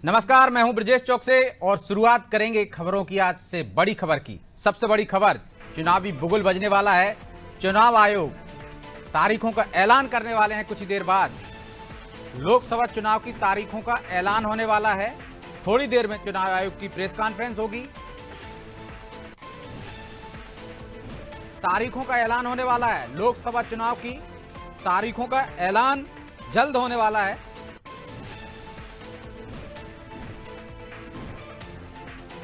नमस्कार, मैं हूं ब्रजेश चौक से और शुरुआत करेंगे खबरों की आज से बड़ी खबर की। सबसे बड़ी खबर, चुनावी बुगुल बजने वाला है। चुनाव आयोग तारीखों का ऐलान करने वाले हैं कुछ ही देर बाद। लोकसभा चुनाव की तारीखों का ऐलान होने वाला है। थोड़ी देर में चुनाव आयोग की प्रेस कॉन्फ्रेंस होगी। तारीखों का ऐलान होने वाला है। लोकसभा चुनाव की तारीखों का ऐलान जल्द होने वाला है।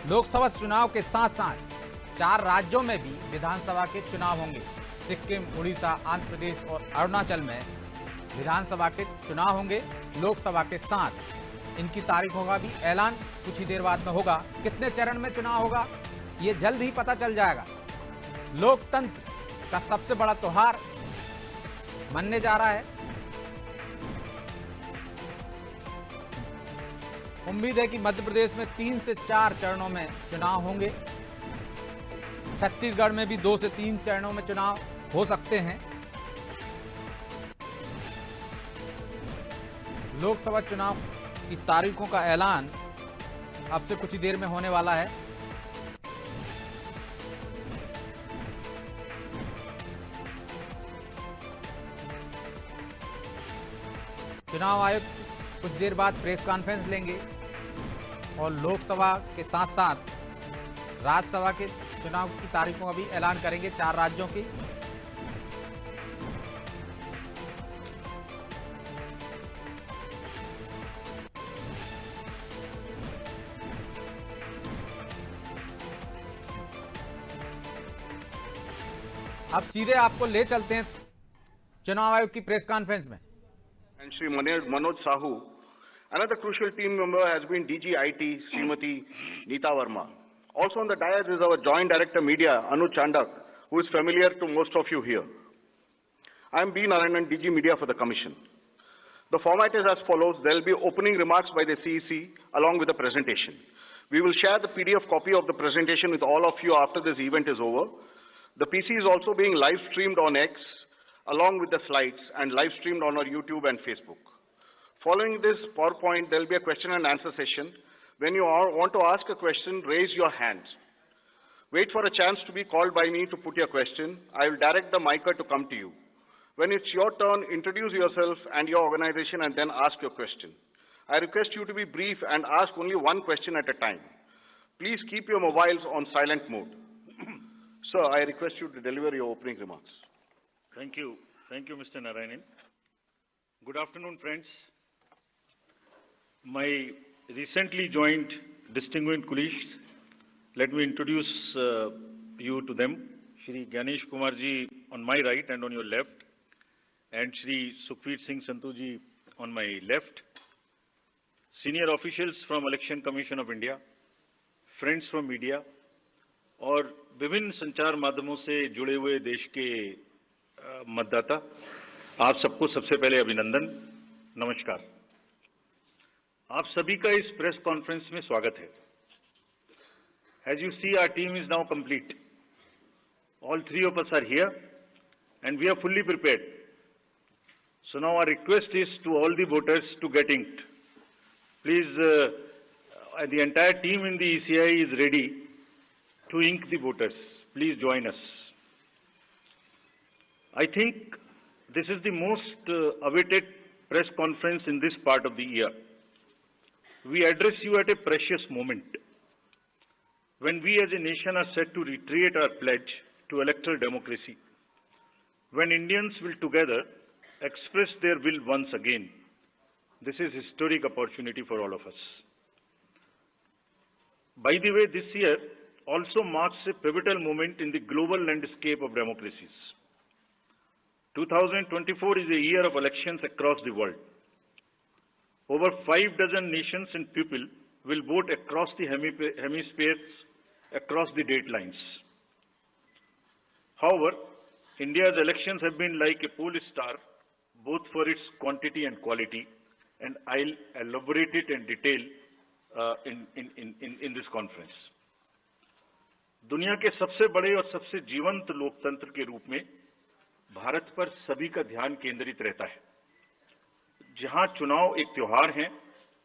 लोकसभा चुनाव के साथ साथ 4 राज्यों में भी विधानसभा के चुनाव होंगे। सिक्किम, उड़ीसा, आंध्र प्रदेश और अरुणाचल में विधानसभा के चुनाव होंगे। लोकसभा के साथ इनकी तारीखों का भी ऐलान कुछ ही देर बाद में होगा। कितने चरण में चुनाव होगा ये जल्द ही पता चल जाएगा। लोकतंत्र का सबसे बड़ा त्योहार मनने जा रहा है। उम्मीद है कि मध्य प्रदेश में 3 से 4 चरणों में चुनाव होंगे। छत्तीसगढ़ में भी 2 से 3 चरणों में चुनाव हो सकते हैं। लोकसभा चुनाव की तारीखों का ऐलान अब से कुछ ही देर में होने वाला है। चुनाव आयोग कुछ देर बाद प्रेस कॉन्फ्रेंस लेंगे और लोकसभा के साथ साथ राज्यसभा के चुनाव की तारीखों का भी ऐलान करेंगे 4 राज्यों की। अब सीधे आपको ले चलते हैं चुनाव आयोग की प्रेस कॉन्फ्रेंस में। And Shri Manoj Sahu, another crucial team member has been DG IT, Srimati Neeta Verma. Also on the dais is our Joint Director Media, Anuj Chandak, who is familiar to most of you here. I am B. Narayanan, DG Media for the Commission. The format is as follows. There will be opening remarks by the CEC along with the presentation. We will share the PDF copy of the presentation with all of you after this event is over. The PC is also being live streamed on X, along with the slides, and live streamed on our YouTube and Facebook. Following this PowerPoint, there will be a question and answer session. When you want to ask a question, raise your hands. Wait for a chance to be called by me to put your question. I will direct the micer to come to you. When it's your turn, introduce yourself and your organization and then ask your question. I request you to be brief and ask only one question at a time. Please keep your mobiles on silent mode. Sir, I request you to deliver your opening remarks. Thank you, Mr. Narayanan. Good afternoon, friends. My recently joined distinguished colleagues, let me introduce you to them. Shri Ganesh Kumar ji on my right and on your left, and Shri Sukhveer Singh Sandhu ji on my left. Senior officials from Election Commission of India, friends from media, और विभिन्न संचार माध्यमों से जुड़े हुए देश के मतदाता, आप सबको सबसे पहले अभिनंदन, नमस्कार। आप सभी का इस प्रेस कॉन्फ्रेंस में स्वागत है। As you see, our team is now complete. All 3 of us are here and we are fully prepared. So now our request is to all the voters to get inked. Please, the entire team in the ECI is ready to ink the voters. Please join us. I think this is the most awaited press conference in this part of the year. We address you at a precious moment when we as a nation are set to reiterate our pledge to electoral democracy, when Indians will together express their will once again. This is a historic opportunity for all of us. By the way, this year also marks a pivotal moment in the global landscape of democracies. 2024 is a year of elections across the world. Over 5 dozen nations and people will vote across the hemispheres, across the date lines. However, India's elections have been like a pole star, both for its quantity and quality, and I'll elaborate it in detail in this conference. दुनिया के सबसे बड़े और सबसे जीवंत लोकतंत्र के रूप में भारत पर सभी का ध्यान केंद्रित रहता है। जहां चुनाव एक त्योहार है,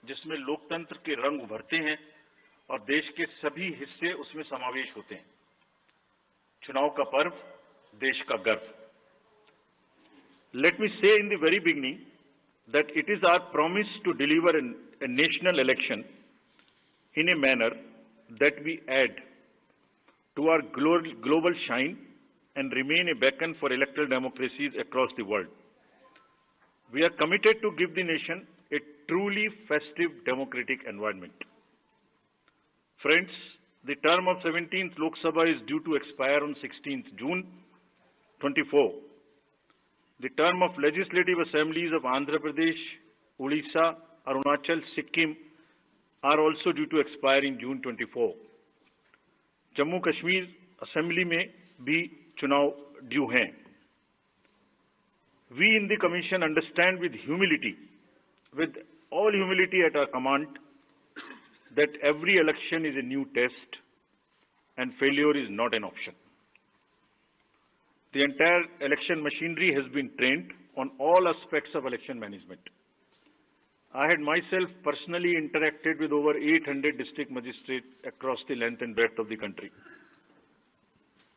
जिसमें लोकतंत्र के रंग उभरते हैं और देश के सभी हिस्से उसमें समावेश होते हैं। चुनाव का पर्व, देश का गर्व। Let me say in the very beginning that it is our promise to deliver a national election in a manner that we add to our global shine and remain a beacon for electoral democracies across the world. We are committed to give the nation a truly festive democratic environment. Friends, the term of 17th Lok Sabha is due to expire on 16th June 24. The term of legislative assemblies of Andhra Pradesh, Odisha, Arunachal, Sikkim are also due to expire in June 24. Jammu Kashmir assembly में भी चुनाव due हैं। We in the Commission understand with all humility at our command, that every election is a new test and failure is not an option. The entire election machinery has been trained on all aspects of election management. I had myself personally interacted with over 800 district magistrates across the length and breadth of the country.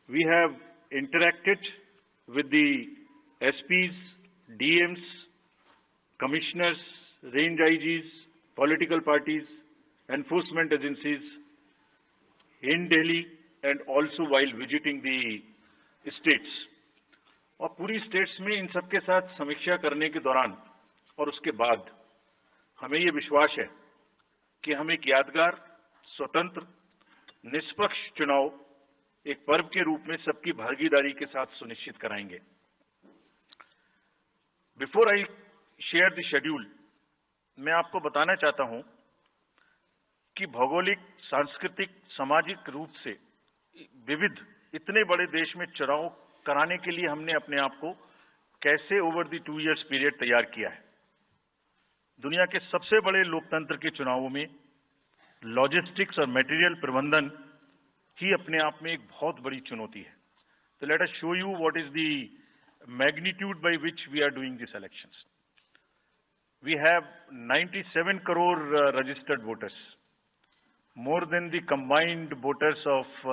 We have interacted with the SPs, DMs, commissioners, range IGs, political parties, enforcement agencies in Delhi and also while visiting the states. और पूरी states में इन सबके साथ समीक्षा करने के दौरान और उसके बाद हमें ये विश्वास है कि हम एक यादगार, स्वतंत्र, निष्पक्ष चुनाव एक पर्व के रूप में सबकी भागीदारी के साथ सुनिश्चित कराएंगे। Before I share the schedule, मैं आपको बताना चाहता हूं कि भौगोलिक, सांस्कृतिक, सामाजिक रूप से विविध इतने बड़े देश में चुनाव कराने के लिए हमने अपने आप को कैसे ओवर द 2 इयर्स पीरियड तैयार किया है। दुनिया के सबसे बड़े लोकतंत्र के चुनावों में लॉजिस्टिक्स और मटेरियल प्रबंधन ही अपने आप में एक बहुत बड़ी चुनौती है। तो let us show you what is the magnitude by which we are doing this elections. We have 97 crore registered voters, more than the combined voters of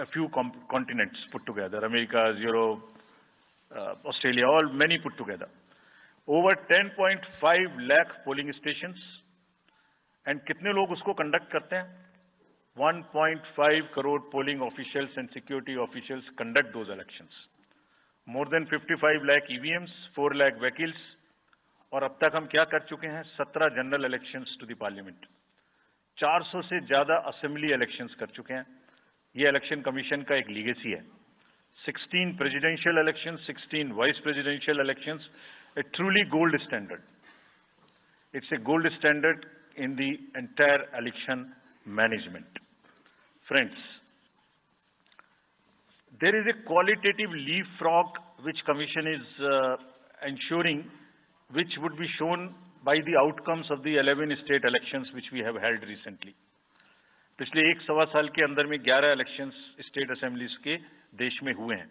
a few continents put together, America, Europe, Australia, many put together. Over 10.5 lakh polling stations, and कितने लोग उसको conduct करते हैं? 1.5 crore polling officials and security officials conduct those elections. More than 55 lakh EVMs, 4 lakh vehicles, और अब तक हम क्या कर चुके हैं? 17 general elections to the parliament, 400 से ज्यादा असेंबली इलेक्शंस कर चुके हैं। ये इलेक्शन कमीशन का एक लीगेसी है। 16 presidential elections, 16 vice presidential elections, A truly gold standard. It's a gold standard in the entire election management. Friends, there is a qualitative leapfrog which Commission is ensuring, which would be shown by the outcomes of the 11 state elections which we have held recently. पिछले 1.25 साल के अंदर में 11 elections state assemblies के देश में हुए हैं,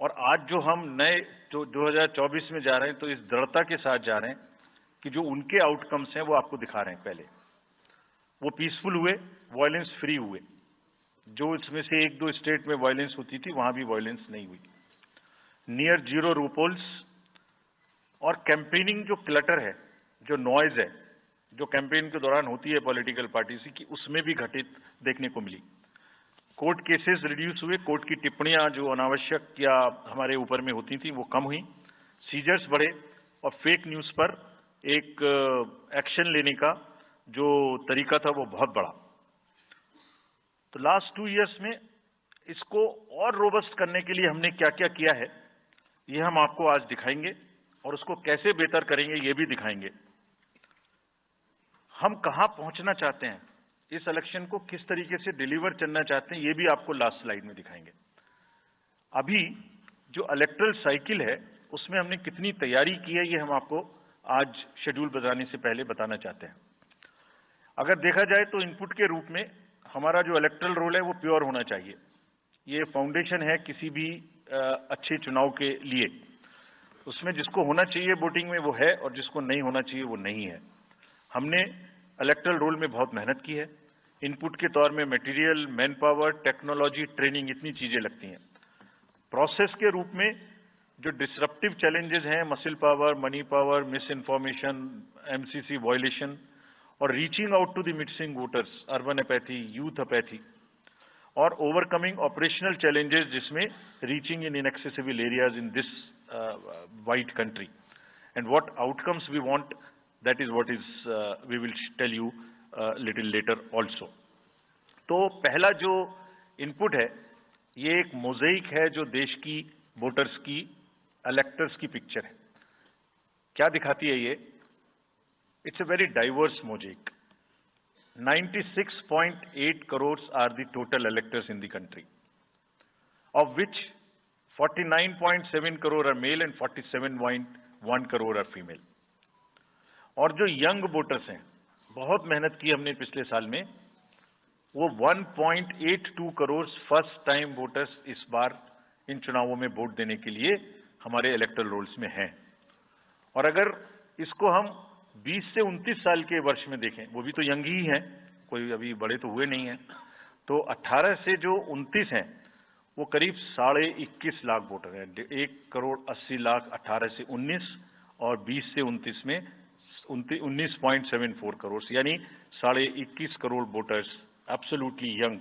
और आज जो हम नए 2024 में जा रहे हैं तो इस दृढ़ता के साथ जा रहे हैं कि जो उनके आउटकम्स हैं वो आपको दिखा रहे हैं। पहले वो पीसफुल हुए, वायलेंस फ्री हुए। जो इसमें से 1-2 स्टेट में वायलेंस होती थी वहां भी वायलेंस नहीं हुई। नियर जीरो रूपोल्स, और कैंपेनिंग जो क्लटर है, जो नॉइज है, जो कैंपेन के दौरान होती है पॉलिटिकल पार्टीज की, उसमें भी घटित देखने को मिली। कोर्ट केसेस रिड्यूस हुए, कोर्ट की टिप्पणियां जो अनावश्यक या हमारे ऊपर में होती थी वो कम हुई, सीजर्स बढ़े, और फेक न्यूज पर एक एक्शन लेने का जो तरीका था वो बहुत बड़ा। तो लास्ट 2 इयर्स में इसको और रोबस्ट करने के लिए हमने क्या क्या किया है ये हम आपको आज दिखाएंगे, और उसको कैसे बेहतर करेंगे ये भी दिखाएंगे। हम कहां पहुंचना चाहते हैं, इस इलेक्शन को किस तरीके से डिलीवर करना चाहते हैं, ये भी आपको लास्ट स्लाइड में दिखाएंगे। अभी जो इलेक्टरल साइकिल है उसमें हमने कितनी तैयारी की है ये हम आपको आज शेड्यूल बताने से पहले बताना चाहते हैं। अगर देखा जाए तो इनपुट के रूप में हमारा जो इलेक्टरल रोल है वो प्योर होना चाहिए। ये फाउंडेशन है किसी भी अच्छे चुनाव के लिए। उसमें जिसको होना चाहिए वोटिंग में वो है, और जिसको नहीं होना चाहिए वो नहीं है। हमने इलेक्टोरल रोल में बहुत मेहनत की है। इनपुट के तौर में material, man power, technology, training, इतनी चीजें लगती हैं। प्रोसेस के रूप में जो डिसरप्टिव चैलेंजेस हैं, muscle power, money power, misinformation, MCC violation और reaching out to the missing voters, urban apathy, youth apathy और ओवरकमिंग ऑपरेशनल चैलेंजेस जिसमें reaching in inaccessible areas in this wide country and what outcomes we want, that is what is we will tell you little later also. तो पहला जो input है ये एक मोज़ेइक है जो देश की वोटर्स की, इलेक्टर्स की पिक्चर है। क्या दिखाती है ये? It's a very diverse mosaic. 96.8 crores are the total electors in the country, of which 49.7 crore are male and 47.1 crore are female. और जो यंग वोटर्स हैं, बहुत मेहनत की हमने पिछले साल में, वो 1.82 करोड़ फर्स्ट टाइम वोटर्स इस बार इन चुनावों में वोट देने के लिए हमारे इलेक्टोरल रोल्स में हैं। और अगर इसको हम 20 से 29 साल के वर्ष में देखें, वो भी तो यंग ही हैं, कोई अभी बड़े तो हुए नहीं हैं, तो 18 से जो 29 हैं वो करीब 21.5 लाख वोटर हैं। 1.80 करोड़ 18 से 19 और 20 से 29 में 19.74 करोड़, यानी 21.5 करोड़ वोटर्स एब्सोल्युटली यंग,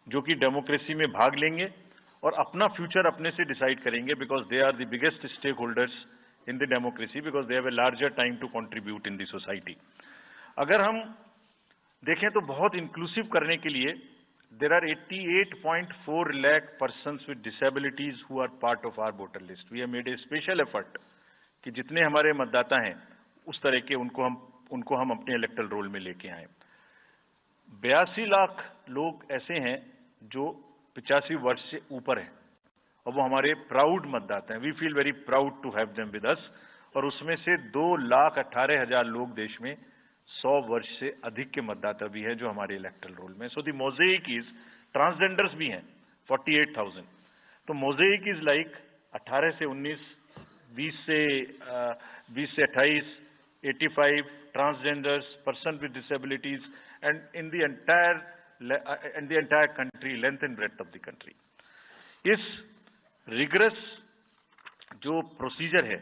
जो कि डेमोक्रेसी में भाग लेंगे और अपना फ्यूचर अपने से डिसाइड करेंगे, because they are the biggest stakeholders in the democracy because they have a larger time to contribute in the society. अगर हम देखें तो बहुत इंक्लूसिव करने के लिए there are 88.4 lakh persons with disabilities who are part of our voter list. We have made a special effort कि जितने हमारे मतदाता हैं उस तरह के उनको हम अपने इलेक्टोरल रोल में लेके आए। 82 लाख लोग ऐसे हैं जो 85 वर्ष से ऊपर हैं और वो हमारे प्राउड मतदाता हैं। We feel very proud to have them with us. और उसमें से 2,18,000 लोग देश में 100 वर्ष से अधिक के मतदाता भी हैं जो हमारे इलेक्टोरल रोल में। सो द मोज़ेइक इज, ट्रांसजेंडर्स भी हैं 48,000। तो मोज़ेइक इज लाइक 18 से 19, 20 से 28, 85 transgenders, person with disabilities and in the entire country, length and breadth of the country. इस रिगरस जो प्रोसीजर है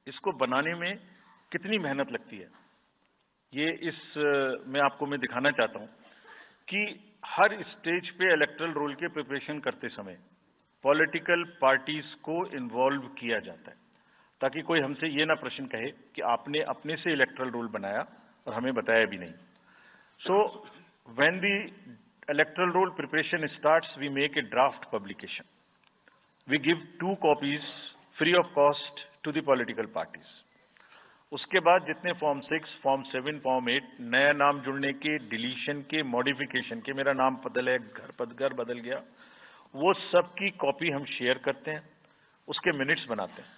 इसको बनाने में कितनी मेहनत लगती है, ये मैं आपको दिखाना चाहता हूं कि हर स्टेज पे इलेक्टोरल रोल के प्रिपरेशन करते समय पॉलिटिकल पार्टीज को इन्वॉल्व किया जाता है, ताकि कोई हमसे ये ना प्रश्न कहे कि आपने अपने से इलेक्टोरल रोल बनाया और हमें बताया भी नहीं। So when the electoral roll preparation starts, we make a draft publication. We give 2 copies free of cost to the political parties. उसके बाद जितने फॉर्म 6, फॉर्म 7, फॉर्म 8, नया नाम जुड़ने के, डिलीशन के, मॉडिफिकेशन के, मेरा नाम बदल है, घर बदल गया, वो सब की कॉपी हम शेयर करते हैं, उसके मिनट्स बनाते हैं।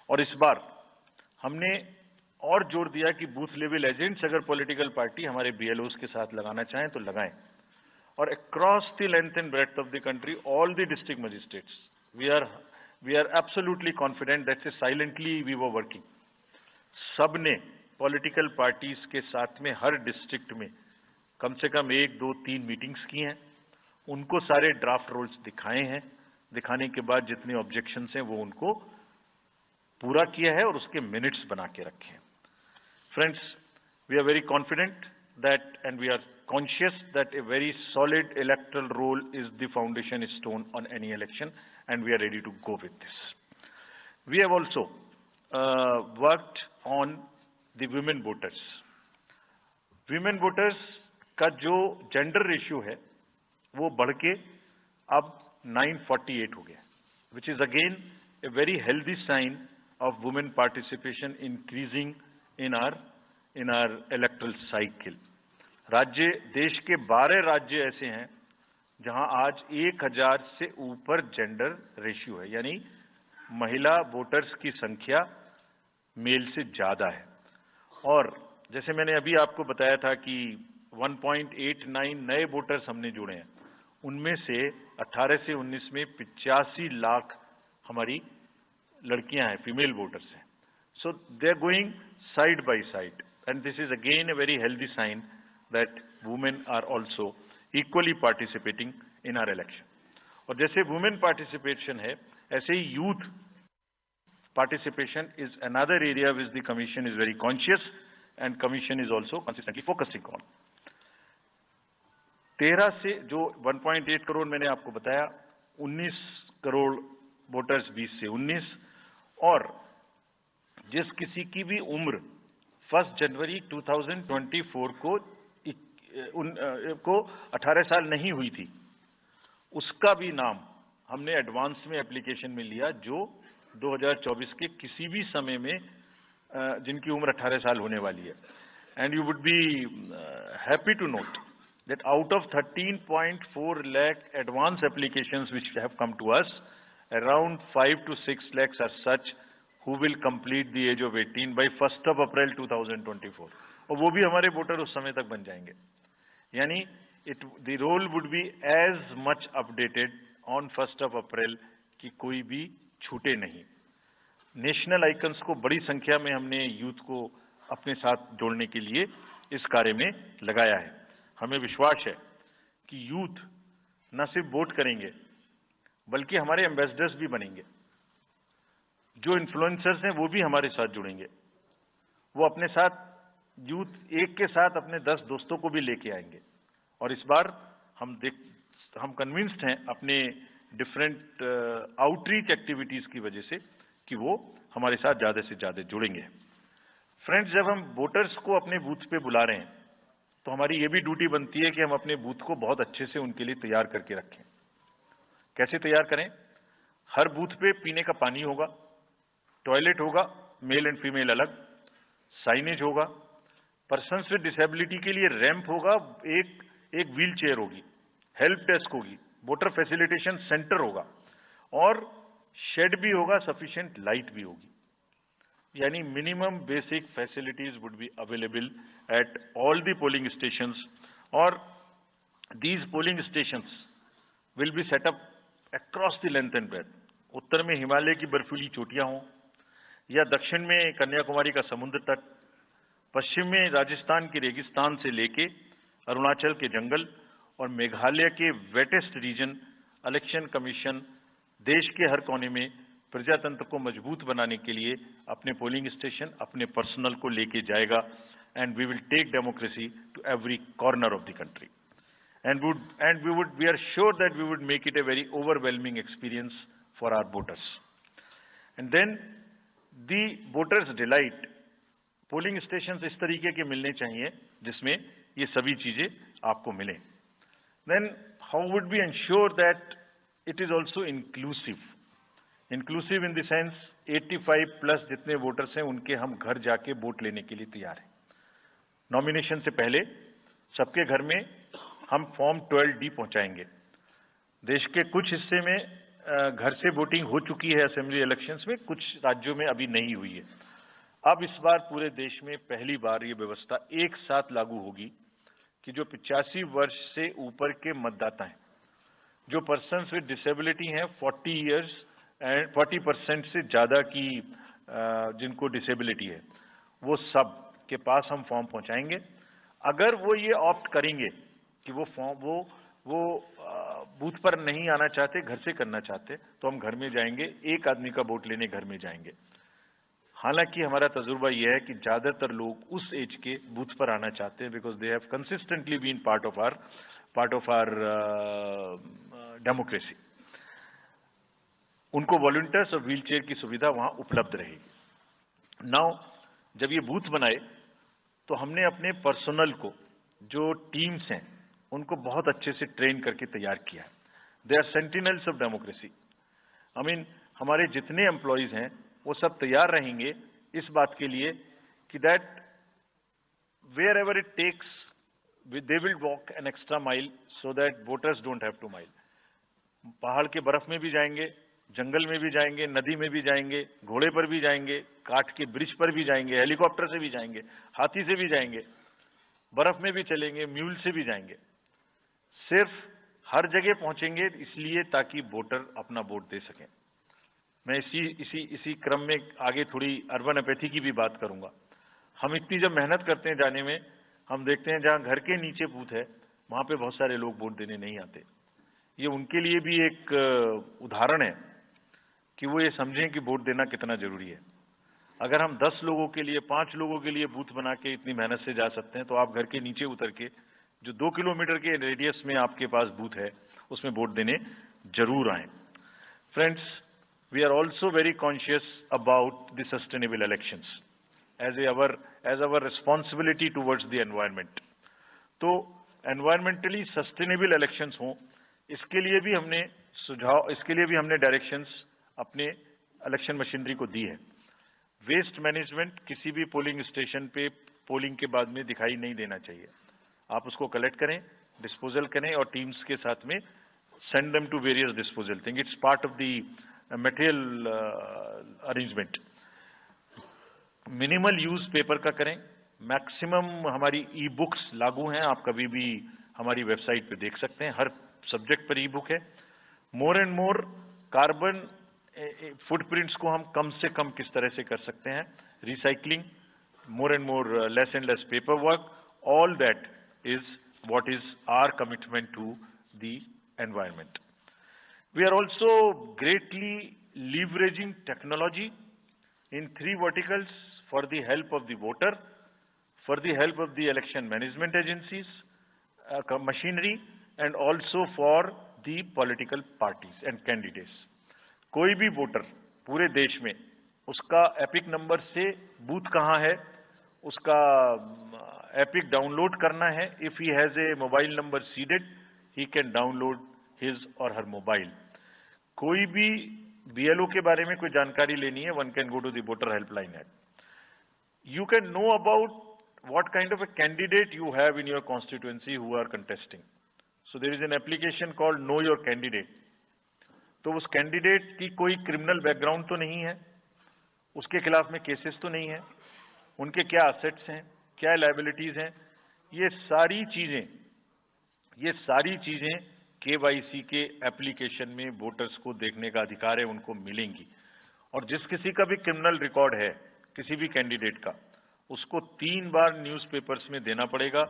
और इस बार हमने और जोर दिया कि बूथ लेवल एजेंट्स अगर पॉलिटिकल पार्टी हमारे BLOs के साथ लगाना चाहें तो लगाएं। और across the length and breadth of the country, all the district magistrates, we are absolutely confident that silently we were working. सबने पॉलिटिकल पार्टीज के साथ में हर डिस्ट्रिक्ट में कम से कम 1, 2, 3 मीटिंग्स की हैं, उनको सारे ड्राफ्ट रोल्स दिखाए हैं, दिखाने के बाद जितने ऑब्जेक्शंस हैं वो उनको पूरा किया है और उसके मिनट्स बना के रखे हैं। Friends, we are very confident that and we are conscious that a very solid electoral roll is the foundation stone on any election, and we are ready to go with this. We have also worked on the women voters. Women voters का जो gender ratio है वो बढ़ के अब 948 हो गया, which is again a very healthy sign of women participation increasing in our electoral cycle. राज्य, देश के 12 राज्य ऐसे हैं जहां आज 1000 से ऊपर जेंडर रेशियो है, यानी महिला वोटर्स की संख्या मेल से ज्यादा है। और जैसे मैंने अभी आपको बताया था कि 1.89 नए वोटर्स हमने जोड़े हैं, उनमें से 18 से 19 में 85 लाख हमारी लड़कियां हैं, फीमेल वोटर्स हैं। So they are going side by side. and this is again a very healthy sign that women are also equally participating in our election. और जैसे women participation है, ऐसे ही youth participation is another area which the Commission is very conscious and Commission is also consistently focusing on. 13 से जो 1.8 करोड़ मैंने आपको बताया, 19 crore voters 20 से 19, और जिस किसी की भी उम्र 1 जनवरी 2024 को 18 साल नहीं हुई थी, उसका भी नाम हमने एडवांस में एप्लीकेशन में लिया, जो 2024 के किसी भी समय में जिनकी उम्र 18 साल होने वाली है. And you would be happy to note that out of 13.4 lakh advance applications which have come to us, around 5 to 6 lakhs are such who will complete the age of 18 by 1st of April 2024. और वो भी हमारे voter उस समय तक बन जाएंगे. यानी the roll would be as much updated on 1st of April कि कोई भी छूटे नहीं. नेशनल आइकन्स को बड़ी संख्या में हमने यूथ को अपने साथ जोड़ने के लिए इस कार्य में लगाया है. हमें विश्वास है कि यूथ न सिर्फ वोट करेंगे बल्कि हमारे एम्बेसडर्स भी बनेंगे. जो इन्फ्लुएंसर्स हैं वो भी हमारे साथ जुड़ेंगे. वो अपने साथ यूथ एक के साथ अपने 10 दोस्तों को भी लेके आएंगे. और इस बार हम कन्विंस्ड हैं अपने डिफरेंट आउटरीच एक्टिविटीज की वजह से कि वो हमारे साथ ज्यादा से ज्यादा जुड़ेंगे. फ्रेंड्स, जब हम वोटर्स को अपने बूथ पे बुला रहे हैं तो हमारी ये भी ड्यूटी बनती है कि हम अपने बूथ को बहुत अच्छे से उनके लिए तैयार करके रखें. कैसे तैयार करें? हर बूथ पे पीने का पानी होगा, टॉयलेट होगा, मेल एंड फीमेल अलग, साइनेज होगा, पर्सन्स विद डिसेबिलिटी के लिए रैंप होगा, एक व्हील चेयर होगी, हेल्प डेस्क होगी, वोटर फैसिलिटेशन सेंटर होगा, और शेड भी होगा, सफिशिएंट लाइट भी होगी. यानी minimum basic facilities would be available at all the polling stations. और these polling stations will be set up across the length and breadth. उत्तर में हिमालय की बर्फीली चोटियां हों, या दक्षिण में कन्याकुमारी का समुद्र तट, पश्चिम में राजस्थान के रेगिस्तान से लेके अरुणाचल के जंगल और मेघालय के वेटेस्ट रीजन. इलेक्शन कमीशन देश के हर कोने में प्रजातंत्र को मजबूत बनाने के लिए अपने पोलिंग स्टेशन, अपने पर्सनल को लेके जाएगा. And we will take democracy to every corner of the country. We are sure that we would make it a very overwhelming experience for our voters. And then the voters' delight. Polling station इस तरीके के मिलने चाहिए जिसमें ये सभी चीजें आपको मिलें. Then how would we ensure that it is also inclusive? Inclusive in the sense 85 plus जितने वोटर्स हैं उनके हम घर जाके वोट लेने के लिए तैयार हैं. नॉमिनेशन से पहले सबके घर में हम फॉर्म 12D पहुंचाएंगे. देश के कुछ हिस्से में घर से वोटिंग हो चुकी है असेंबली इलेक्शंस में, कुछ राज्यों में अभी नहीं हुई है. अब इस बार पूरे देश में पहली बार ये व्यवस्था एक साथ लागू होगी कि जो 85 वर्ष से ऊपर के मतदाता हैं, जो पर्सन्स विद डिसेबिलिटी हैं, 40 इयर्स एंड 40% से ज्यादा की जिनको डिसेबिलिटी है, वो सब के पास हम फॉर्म पहुंचाएंगे. अगर वो ये ऑप्ट करेंगे कि वो बूथ पर नहीं आना चाहते, घर से करना चाहते, तो हम घर में जाएंगे, एक आदमी का वोट लेने घर में जाएंगे. हालांकि हमारा तजुर्बा यह है कि ज्यादातर लोग उस एज के बूथ पर आना चाहते हैं, because they have consistently been part of our democracy. उनको वॉलंटियर्स और व्हीलचेयर की सुविधा वहां उपलब्ध रहेगी. नाउ जब ये बूथ बनाए तो हमने अपने पर्सनल को, जो टीम्स हैं, उनको बहुत अच्छे से ट्रेन करके तैयार किया है. They are sentinels of democracy. I mean हमारे जितने एम्प्लॉइज हैं वो सब तैयार रहेंगे इस बात के लिए कि that wherever it takes they will walk an extra mile so that voters don't have to mile. पहाड़ के बर्फ में भी जाएंगे, जंगल में भी जाएंगे, नदी में भी जाएंगे, घोड़े पर भी जाएंगे, काठ के ब्रिज पर भी जाएंगे, हेलीकॉप्टर से भी जाएंगे, हाथी से भी जाएंगे, बर्फ में भी चलेंगे, म्यूल से भी जाएंगे. सिर्फ हर जगह पहुंचेंगे इसलिए ताकि वोटर अपना वोट दे सकें. मैं इसी क्रम में आगे थोड़ी अर्बन एपैथी की भी बात करूंगा. हम इतनी जब मेहनत करते हैं जाने में, हम देखते हैं जहां घर के नीचे बूथ है वहां पे बहुत सारे लोग वोट देने नहीं आते। ये उनके लिए भी एक उदाहरण है कि वो ये समझें कि वोट देना कितना जरूरी है। अगर हम 10 लोगों के लिए, 5 लोगों के लिए बूथ बना के इतनी मेहनत से जा सकते हैं, तो आप घर के नीचे उतर के जो 2 किलोमीटर के रेडियस में आपके पास बूथ है उसमें वोट देने जरूर आए। Friends, we are also very conscious about the sustainable elections as our responsibility towards the environment। तो environmentally sustainable elections हों, इसके लिए भी हमने डायरेक्शंस अपने इलेक्शन मशीनरी को दी है। वेस्ट मैनेजमेंट किसी भी पोलिंग स्टेशन पे पोलिंग के बाद में दिखाई नहीं देना चाहिए। आप उसको कलेक्ट करें, डिस्पोजल करें और टीम्स के साथ में send them to various disposal thing. It's part of the material arrangement. Minimal use paper का करें। मैक्सिमम हमारी ई बुक्स लागू हैं, आप कभी भी हमारी वेबसाइट पे देख सकते हैं, हर सब्जेक्ट पर ई बुक है। More and more carbon footprints को हम कम से कम किस तरह से कर सकते हैं, recycling, more and more less and less paper work, all that is what is our commitment to the environment. We are also greatly leveraging technology in 3 verticals for the help of the voter, for the help of the election management agencies, machinery, and also for the political parties and candidates. कोई भी voter पूरे देश में उसका epic number से booth कहाँ है उसका एपिक डाउनलोड करना है। If he has a mobile number seeded, he can download his और हर मोबाइल। कोई भी बीएलओ के बारे में कोई जानकारी लेनी है, one can go to the voter helpline app. You can know about what kind of a candidate you have in your constituency who are contesting. So there is an application called Know Your Candidate. तो उस candidate की कोई criminal background तो नहीं है, उसके खिलाफ में केसेस तो नहीं है, उनके क्या असेट्स हैं, क्या लायबिलिटीज हैं, ये सारी चीजें केवाईसी के एप्लीकेशन में वोटर्स को देखने का अधिकार है, उनको मिलेंगी। और जिस किसी का भी क्रिमिनल रिकॉर्ड है किसी भी कैंडिडेट का, उसको 3 बार न्यूज़पेपर्स में देना पड़ेगा,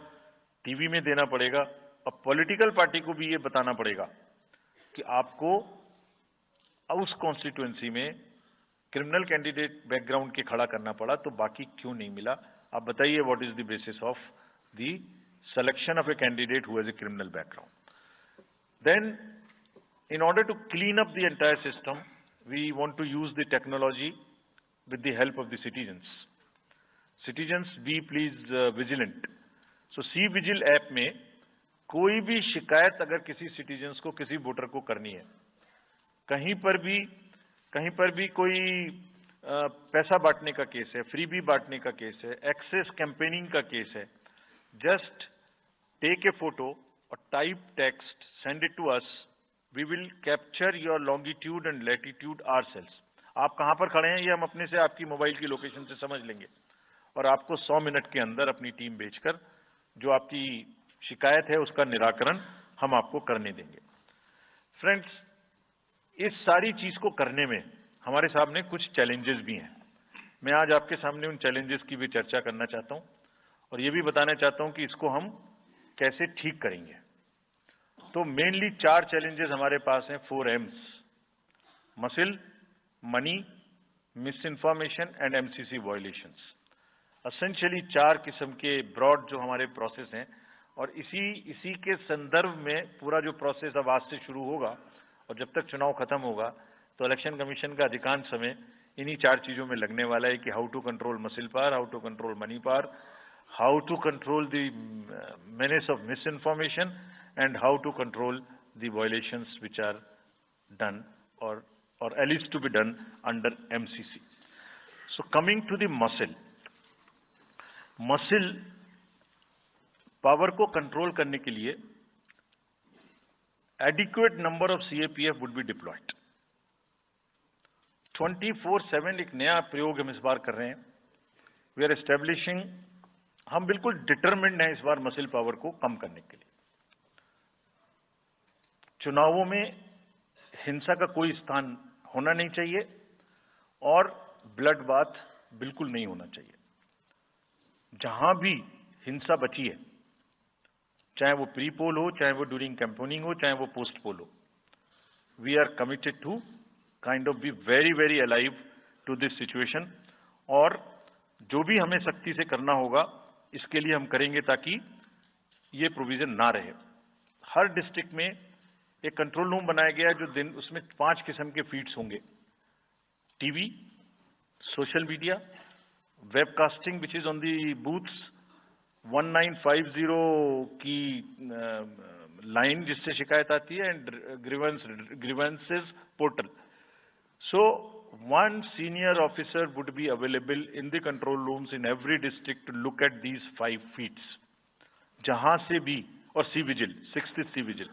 टीवी में देना पड़ेगा, और पॉलिटिकल पार्टी को भी ये बताना पड़ेगा कि आपको उस कॉन्स्टिट्यूएंसी में क्रिमिनल कैंडिडेट बैकग्राउंड के खड़ा करना पड़ा, तो बाकी क्यों नहीं मिला। आप बताइए, what is the basis of the selection of a candidate who has a criminal background. Then in order to clean up the entire system, we want to use the technology with the help of the citizens. Citizens, be please vigilant. So C-Vigil app में कोई भी शिकायत अगर किसी citizens को, किसी voter को करनी है, कहीं पर भी कोई पैसा बांटने का केस है, फ्रीबी बांटने का केस है, एक्सेस कैंपेनिंग का केस है, जस्ट टेक ए फोटो और type text, send it to us, we will capture your longitude and latitude ourselves. आप कहां पर खड़े हैं ये हम अपने से आपकी मोबाइल की लोकेशन से समझ लेंगे और आपको 100 मिनट के अंदर अपनी टीम भेजकर जो आपकी शिकायत है उसका निराकरण हम आपको करने देंगे। फ्रेंड्स, इस सारी चीज को करने में हमारे सामने कुछ चैलेंजेस भी हैं। मैं आज आपके सामने उन चैलेंजेस की भी चर्चा करना चाहता हूं और ये भी बताना चाहता हूं कि इसको हम कैसे ठीक करेंगे। तो मेनली 4 चैलेंजेस हमारे पास हैं, 4 M's: muscle, money, miss information and MCC violations. Essentially 4 किस्म के ब्रॉड जो हमारे प्रोसेस हैं, और इसी के संदर्भ में पूरा जो प्रोसेस अब आज से शुरू होगा और जब तक चुनाव खत्म होगा तो इलेक्शन कमीशन का अधिकांश समय इन्हीं 4 चीजों में लगने वाला है कि how to control muscle power, how to control money power, how to control the menace of misinformation, and how to control the violations which are done or alleged to be done under MCC. So coming to the muscle power को control करने के लिए adequate number of CAPF would be deployed. 24/7 एक नया प्रयोग हम इस बार कर रहे हैं। We are establishing, हम बिल्कुल डिटरमिन्ड हैं इस बार मसिल पावर को कम करने के लिए। चुनावों में हिंसा का कोई स्थान होना नहीं चाहिए और ब्लड बाथ बिल्कुल नहीं होना चाहिए। जहां भी हिंसा बची है, चाहे वो प्री पोल हो, चाहे वो ड्यूरिंग कैंपेनिंग हो, चाहे वो पोस्ट पोल हो, we are committed to kind of be very very alive to this situation. और जो भी हमें सख्ती से करना होगा इसके लिए हम करेंगे ताकि ये प्रोविजन ना रहे। हर डिस्ट्रिक्ट में एक कंट्रोल रूम बनाया गया है जो दिन उसमें 5 किस्म के फीड्स होंगे, TV, social media, webcasting which is on the booths, 1950 की लाइन जिससे शिकायत आती है, and grievances portal. So one senior officer would be available in the control rooms in every district to look at these 5 feeds. जहां से भी, और C vigil, 6th C vigil,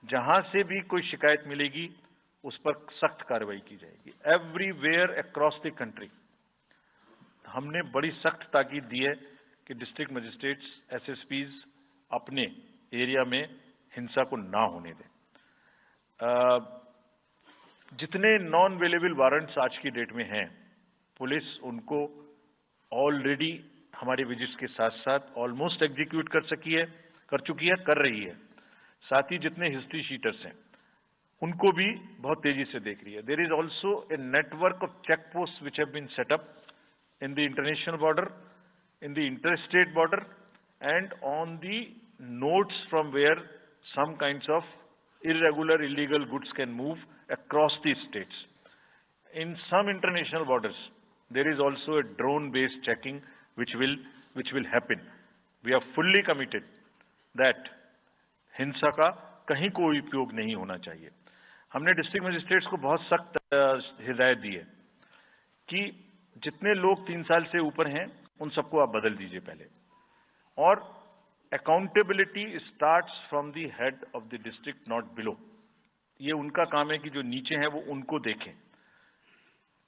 जहां से भी कोई शिकायत मिलेगी उस पर सख्त कार्रवाई की जाएगी। एवरीवेयर अक्रॉस द कंट्री हमने बड़ी सख्त ताकीद दी है कि डिस्ट्रिक्ट मजिस्ट्रेट्स, एसएसपीज अपने एरिया में हिंसा को ना होने दें। जितने नॉन अवेलेबल वारंट्स आज की डेट में हैं, पुलिस उनको ऑलरेडी हमारे विजिट्स के साथ साथ ऑलमोस्ट एग्जीक्यूट कर चुकी है, कर रही है। साथ ही जितने हिस्ट्री शीटर्स हैं उनको भी बहुत तेजी से देख रही है। There is also a network of check post which have been set up in the international border, in the interstate border, and on the nodes from where some kinds of irregular, illegal goods can move across the states. In some international borders, there is also a drone-based checking which will happen. We are fully committed that हिंसा का कहीं कोई उपयोग नहीं होना चाहिए। हमने district magistrates को बहुत सख्त हिदायत दी है कि जितने लोग 3 साल से ऊपर हैं उन सबको आप बदल दीजिए पहले, और accountability starts from the head of the district, not below. ये उनका काम है कि जो नीचे हैं वो उनको देखें।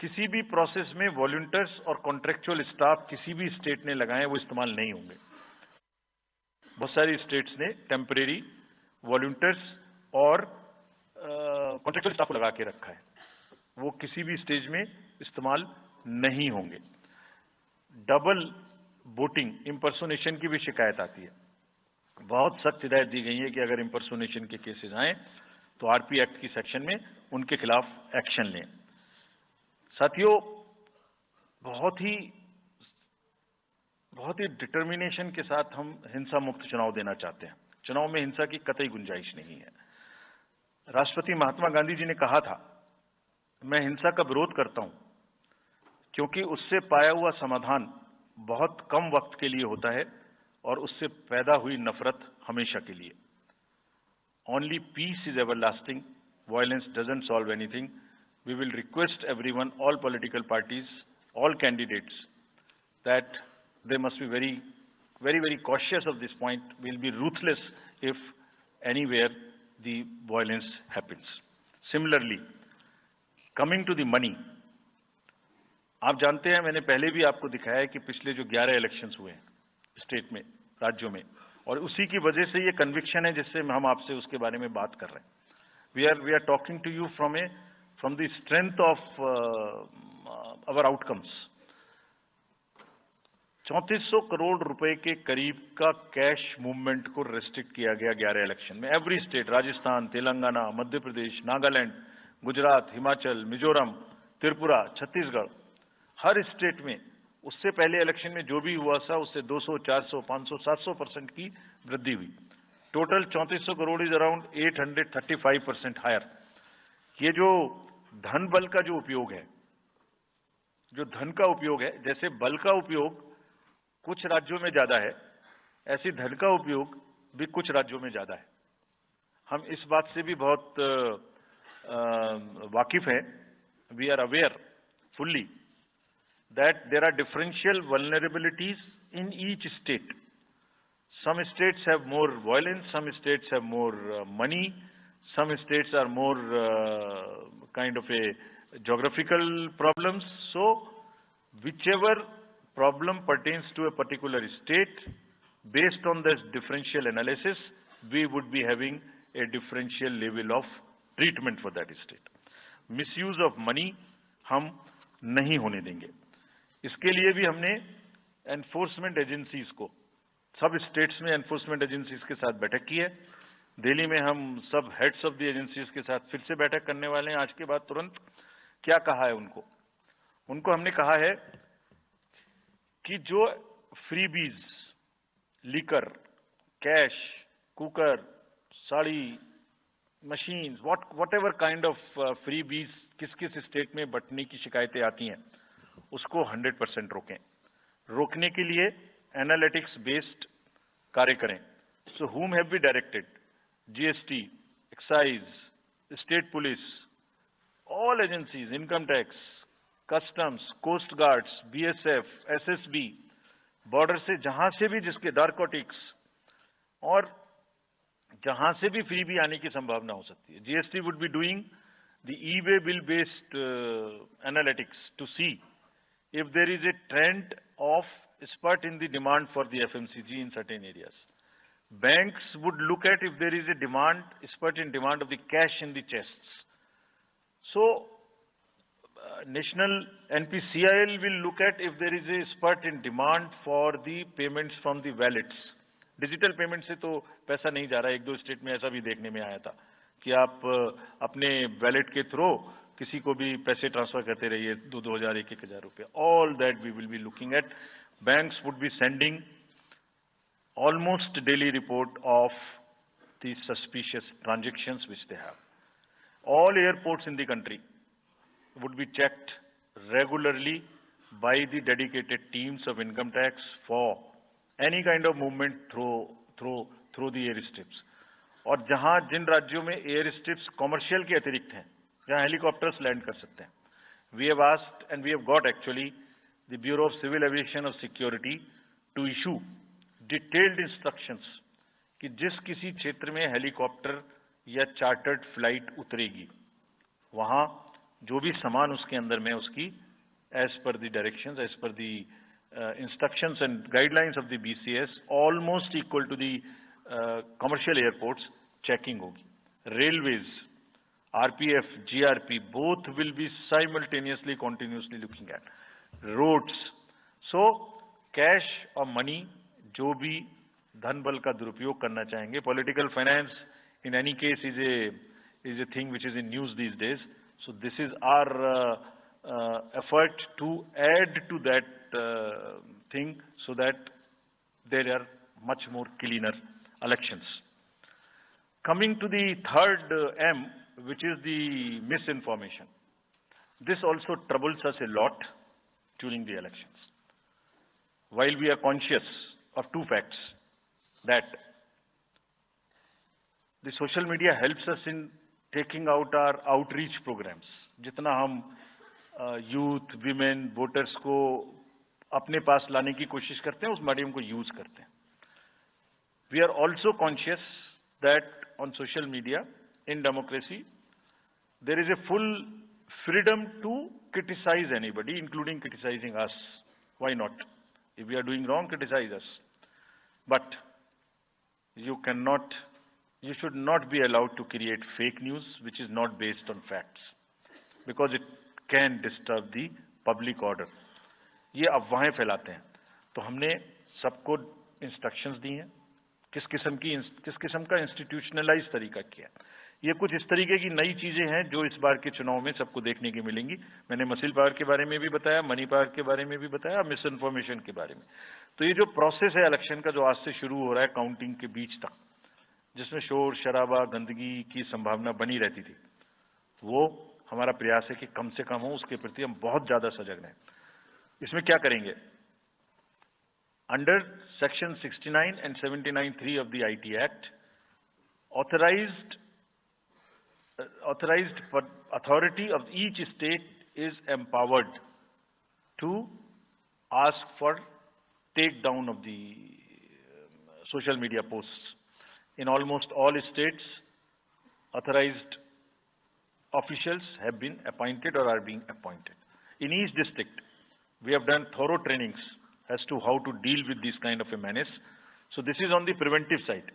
किसी भी प्रोसेस में वॉलंटियर्स और कॉन्ट्रेक्चुअल स्टाफ किसी भी स्टेट ने लगाए वो इस्तेमाल नहीं होंगे। बहुत सारी स्टेट्स ने टेम्परेरी वॉलंटियर्स और कॉन्ट्रेक्चुअल स्टाफ लगा के रखा है, वो किसी भी स्टेज में इस्तेमाल नहीं होंगे। डबल वोटिंग, इंपर्सोनेशन की भी शिकायत आती है। बहुत सख्त हिदायत दी गई है कि अगर इंपर्सोनेशन के केसेस आए तो आरपी एक्ट की सेक्शन में उनके खिलाफ एक्शन लें। साथियों, बहुत ही डिटर्मिनेशन के साथ हम हिंसा मुक्त चुनाव देना चाहते हैं। चुनाव में हिंसा की कतई गुंजाइश नहीं है। राष्ट्रपति महात्मा गांधी जी ने कहा था, मैं हिंसा का विरोध करता हूं क्योंकि उससे पाया हुआ समाधान बहुत कम वक्त के लिए होता है और उससे पैदा हुई नफरत हमेशा के लिए। Only peace is everlasting, violence doesn't solve anything. We will request everyone, all political parties, all candidates, that they must be very, very, very cautious of this point. We'll be ruthless if anywhere the violence happens. Similarly, coming to the money, आप जानते हैं, मैंने पहले भी आपको दिखाया है कि पिछले जो 11 इलेक्शंस हुए हैं स्टेट में, राज्यों में, और उसी की वजह से ये कन्विक्शन है जिससे हम आपसे उसके बारे में बात कर रहे हैं। We are talking to you from the strength of our outcomes. 3400 crore रुपए के करीब का कैश मूवमेंट को रेस्ट्रिक्ट किया गया 11 इलेक्शन में। एवरी स्टेट, राजस्थान, तेलंगाना, मध्य प्रदेश, नागालैंड, गुजरात, हिमाचल, मिजोरम, त्रिपुरा, छत्तीसगढ़, हर स्टेट में उससे पहले इलेक्शन में जो भी हुआ था उससे 200, 400, 500, 700% की वृद्धि हुई। Total 3400 crore is around 835% higher. ये जो धन बल का जो उपयोग है, जो धन का उपयोग है, जैसे बल का उपयोग कुछ राज्यों में ज्यादा है, ऐसी धन का उपयोग भी कुछ राज्यों में ज्यादा है। हम इस बात से भी बहुत वाकिफ हैं। We are aware fully that there are differential vulnerabilities in each state. Some states have more violence, some states have more money, some states are more kind of a geographical problems. So whichever problem pertains to a particular state, based on this differential analysis, we would be having a differential level of treatment for that state. Misuse of money हम नहीं होने देंगे। इसके लिए भी हमने enforcement agencies को, सब स्टेट्स में एनफोर्समेंट एजेंसीज के साथ बैठक की है। दिल्ली में हम सब हेड्स ऑफ द एजेंसीज के साथ फिर से बैठक करने वाले हैं आज के बाद तुरंत। क्या कहा है उनको हमने कहा है कि जो freebies, liquor, cash, cooker, sari, machines, whatever kind of freebies किस किस स्टेट में बंटने की शिकायतें आती हैं उसको 100% रोकें। रोकने के लिए एनालिटिक्स बेस्ड कार्य करें। सो whom have we directed? GST, excise, state police, all agencies, income tax, customs, coast guards, BSF, SSB, border से जहां से भी जिसके नारकोटिक्स और जहां से भी फ्री भी आने की संभावना हो सकती है। GST would be doing the e-way bill based analytics to see if there is a trend of spurt in the demand for the FMCG in certain areas. Banks would look at if there is a demand, spurt in demand of the cash in the chests. So, National NPCIL will look at if there is a spurt in demand for the payments from the wallets. Digital payment से तो पैसा नहीं जा रहा है। एक दो state में ऐसा भी देखने में आया था कि आप अपने वैलेट के थ्रू किसी को भी पैसे ट्रांसफर करते रहिए, 2,000, 1,000 रुपये। All that we will be looking at. Banks would be sending almost daily report of the suspicious transactions which they have. All airports in the country would be checked regularly by the dedicated teams of income tax for any kind of movement through the airstrips. और जहां जिन राज्यों में air strips commercial के अतिरिक्त हैं, जहां helicopters land कर सकते हैं, we have asked and we have got actually the Bureau of Civil Aviation of Security to issue detailed instructions कि जिस किसी क्षेत्र में हेलीकॉप्टर या चार्टर्ड फ्लाइट उतरेगी वहां जो भी सामान उसके अंदर में उसकी as per the directions, as per the instructions and guidelines of the BCS almost equal to the commercial airports checking होगी। Railways, RPF, GRP both will be simultaneously continuously looking at roads. So cash और money जो भी धन बल का दुरुपयोग करना चाहेंगे, political finance in any case is a thing which is in news these days. So this is our effort to add to that thing so that there are much more cleaner elections. Coming to the third M, which is the misinformation. This also troubles us a lot during the elections. While we are conscious of two facts, that the social media helps us in taking out our outreach programs. जितना हम youth, women, voters को अपने पास लाने की कोशिश करते हैं, उस मीडियम को यूज करते हैं। We are also conscious that on social media, in democracy, there is a full freedom to criticize anybody, including criticizing us. Why not? If we are doing wrong, criticize us. But you should not be allowed to create fake news which is not based on facts, because it can disturb the public order. ये अफवाहें फैलाते हैं। तो हमने सबको instructions दी हैं किस किस्म का इंस्टीट्यूशनलाइज तरीका किया। ये कुछ इस तरीके की नई चीजें हैं जो इस बार के चुनाव में सबको देखने की मिलेंगी। मैंने मसिल पावर के बारे में भी बताया, मनी पावर के बारे में भी बताया, मिस इन्फॉर्मेशन के बारे में। तो ये जो प्रोसेस है इलेक्शन का, जो आज से शुरू हो रहा है काउंटिंग के बीच तक, जिसमें शोर शराबा, गंदगी की संभावना बनी रहती थी, वो हमारा प्रयास है कि कम से कम हो। उसके प्रति हम बहुत ज्यादा सजग रहें। इसमें क्या करेंगे? Under section 69 and 79(3) of the IT Act, authorized authority of each state is empowered to ask for takedown of the social media posts. In almost all states, authorized officials have been appointed or are being appointed. In each district, we have done thorough trainings as to how to deal with this kind of a menace. So this is on the preventive side,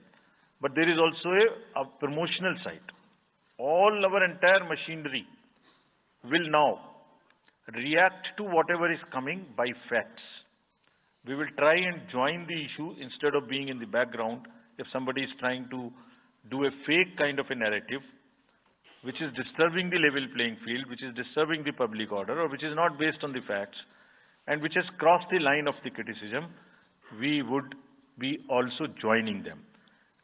but there is also a promotional side. All our entire machinery will now react to whatever is coming by facts. We will try and join the issue instead of being in the background. If somebody is trying to do a fake kind of a narrative, which is disturbing the level playing field, which is disturbing the public order, or which is not based on the facts, and which has crossed the line of the criticism, we would be also joining them.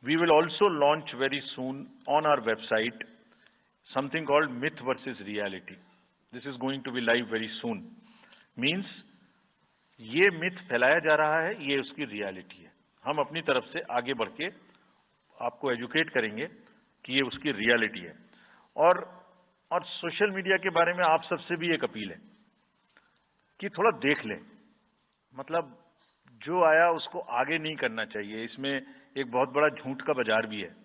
We will also launch very soon on our website something called Myth versus Reality. This is going to be live very soon. Means ये myth फैलाया जा रहा है, ये उसकी reality है. हम अपनी तरफ से आगे बढ़ के आपको एजुकेट करेंगे कि ये उसकी रियलिटी है. और सोशल मीडिया के बारे में आप सबसे भी एक अपील है कि थोड़ा देख लें. मतलब जो आया उसको आगे नहीं करना चाहिए. इसमें एक बहुत बड़ा झूठ का बाजार भी है.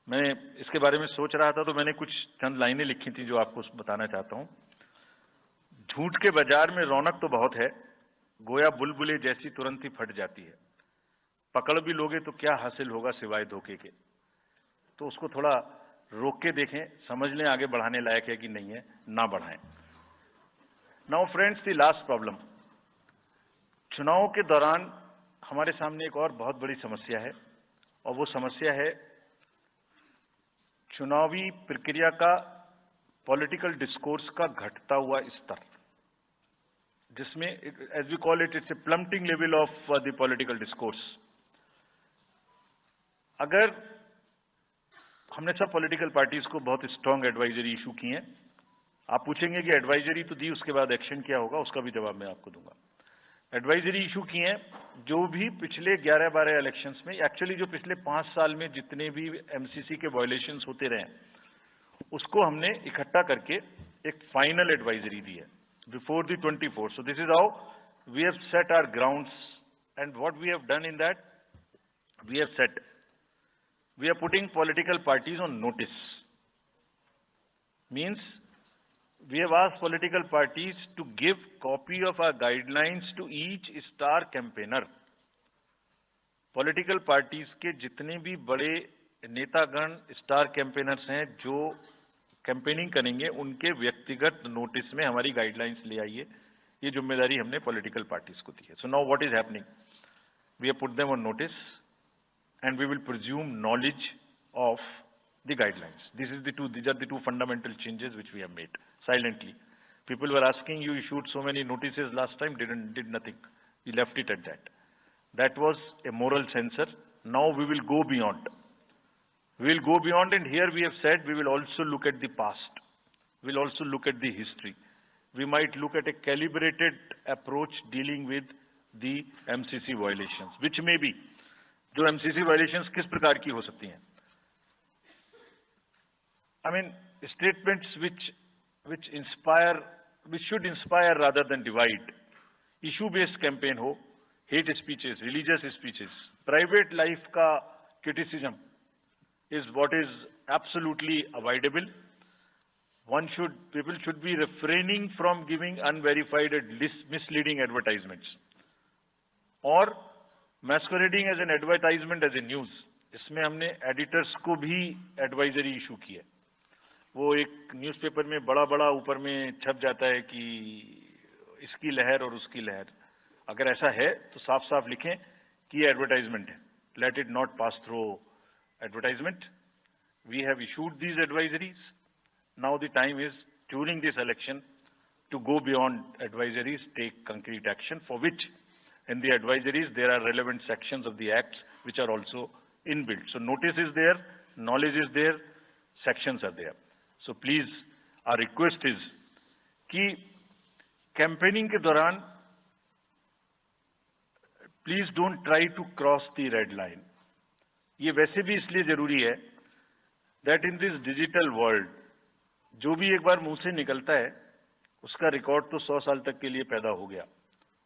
मैं इसके बारे में सोच रहा था तो मैंने कुछ चंद लाइनें लिखी थी जो आपको बताना चाहता हूं. झूठ के बाजार में रौनक तो बहुत है, गोया बुलबुले जैसी तुरंत ही फट जाती है. पकड़ भी लोगे तो क्या हासिल होगा सिवाय धोखे के. तो उसको थोड़ा रोक के देखें, समझ लें आगे बढ़ाने लायक है कि नहीं है, ना बढ़ाएं. Now friends, the last problem. चुनाव के दौरान हमारे सामने एक और बहुत बड़ी समस्या है, और वो समस्या है चुनावी प्रक्रिया का, पॉलिटिकल डिस्कोर्स का घटता हुआ स्तर, जिसमें as we call it, it's a plummeting level of the political discourse. अगर हमने सब पॉलिटिकल पार्टीज को बहुत स्ट्रांग एडवाइजरी इशू की है. आप पूछेंगे कि एडवाइजरी तो दी, उसके बाद एक्शन क्या होगा, उसका भी जवाब मैं आपको दूंगा. एडवाइजरी इशू की है जो भी पिछले 11-12 इलेक्शंस में, एक्चुअली जो पिछले 5 साल में जितने भी एमसीसी के वायलेशंस होते रहे, उसको हमने इकट्ठा करके एक फाइनल एडवाइजरी दी है before the 24. So this is how we have set our grounds, and what we have done in that, we have set, we are putting political parties on notice. Means we have asked political parties to give copy of our guidelines to each star campaigner. Political parties के जितने भी बड़े नेतागण star campaigners हैं जो campaigning करेंगे, उनके व्यक्तिगत नोटिस में हमारी गाइडलाइंस ले आइए. ये जिम्मेदारी हमने पॉलिटिकल पार्टीज को दी है. So now what is happening, we have put them on notice and we will presume knowledge of the guidelines. These are the two fundamental changes which we have made silently. People were asking, you issued so many notices last time, did nothing. We left it at that. That was a moral censor. Now we will go beyond. We will go beyond, and here we have said we will also look at the past. We will also look at the history. We might look at a calibrated approach dealing with the MCC violations, which may be, जो MCC violations किस प्रकार की हो सकती हैं. I mean statements which should inspire rather than divide. Issue based campaign हो, hate speeches, religious speeches, private life का criticism is what is absolutely avoidable. People should be refraining from giving unverified and misleading advertisements, or masquerading as an advertisement as a news. इसमें हमने editors को भी advisory issue की है. वो एक newspaper में बड़ा बड़ा ऊपर में छप जाता है कि इसकी लहर और उसकी लहर. अगर ऐसा है तो साफ साफ लिखें कि ये एडवर्टाइजमेंट है. Let it not pass through advertisement. We have issued these advisories. Now the time is during this election to go beyond advisories, take concrete action, for which in the advisories there are relevant sections of the acts which are also inbuilt. So notice is there, knowledge is there, sections are there. So please, our request is कि campaigning के दौरान please don't try to cross the red line. ये वैसे भी इसलिए जरूरी है that in this digital world जो भी एक बार मुंह से निकलता है उसका रिकॉर्ड तो 100 साल तक के लिए पैदा हो गया,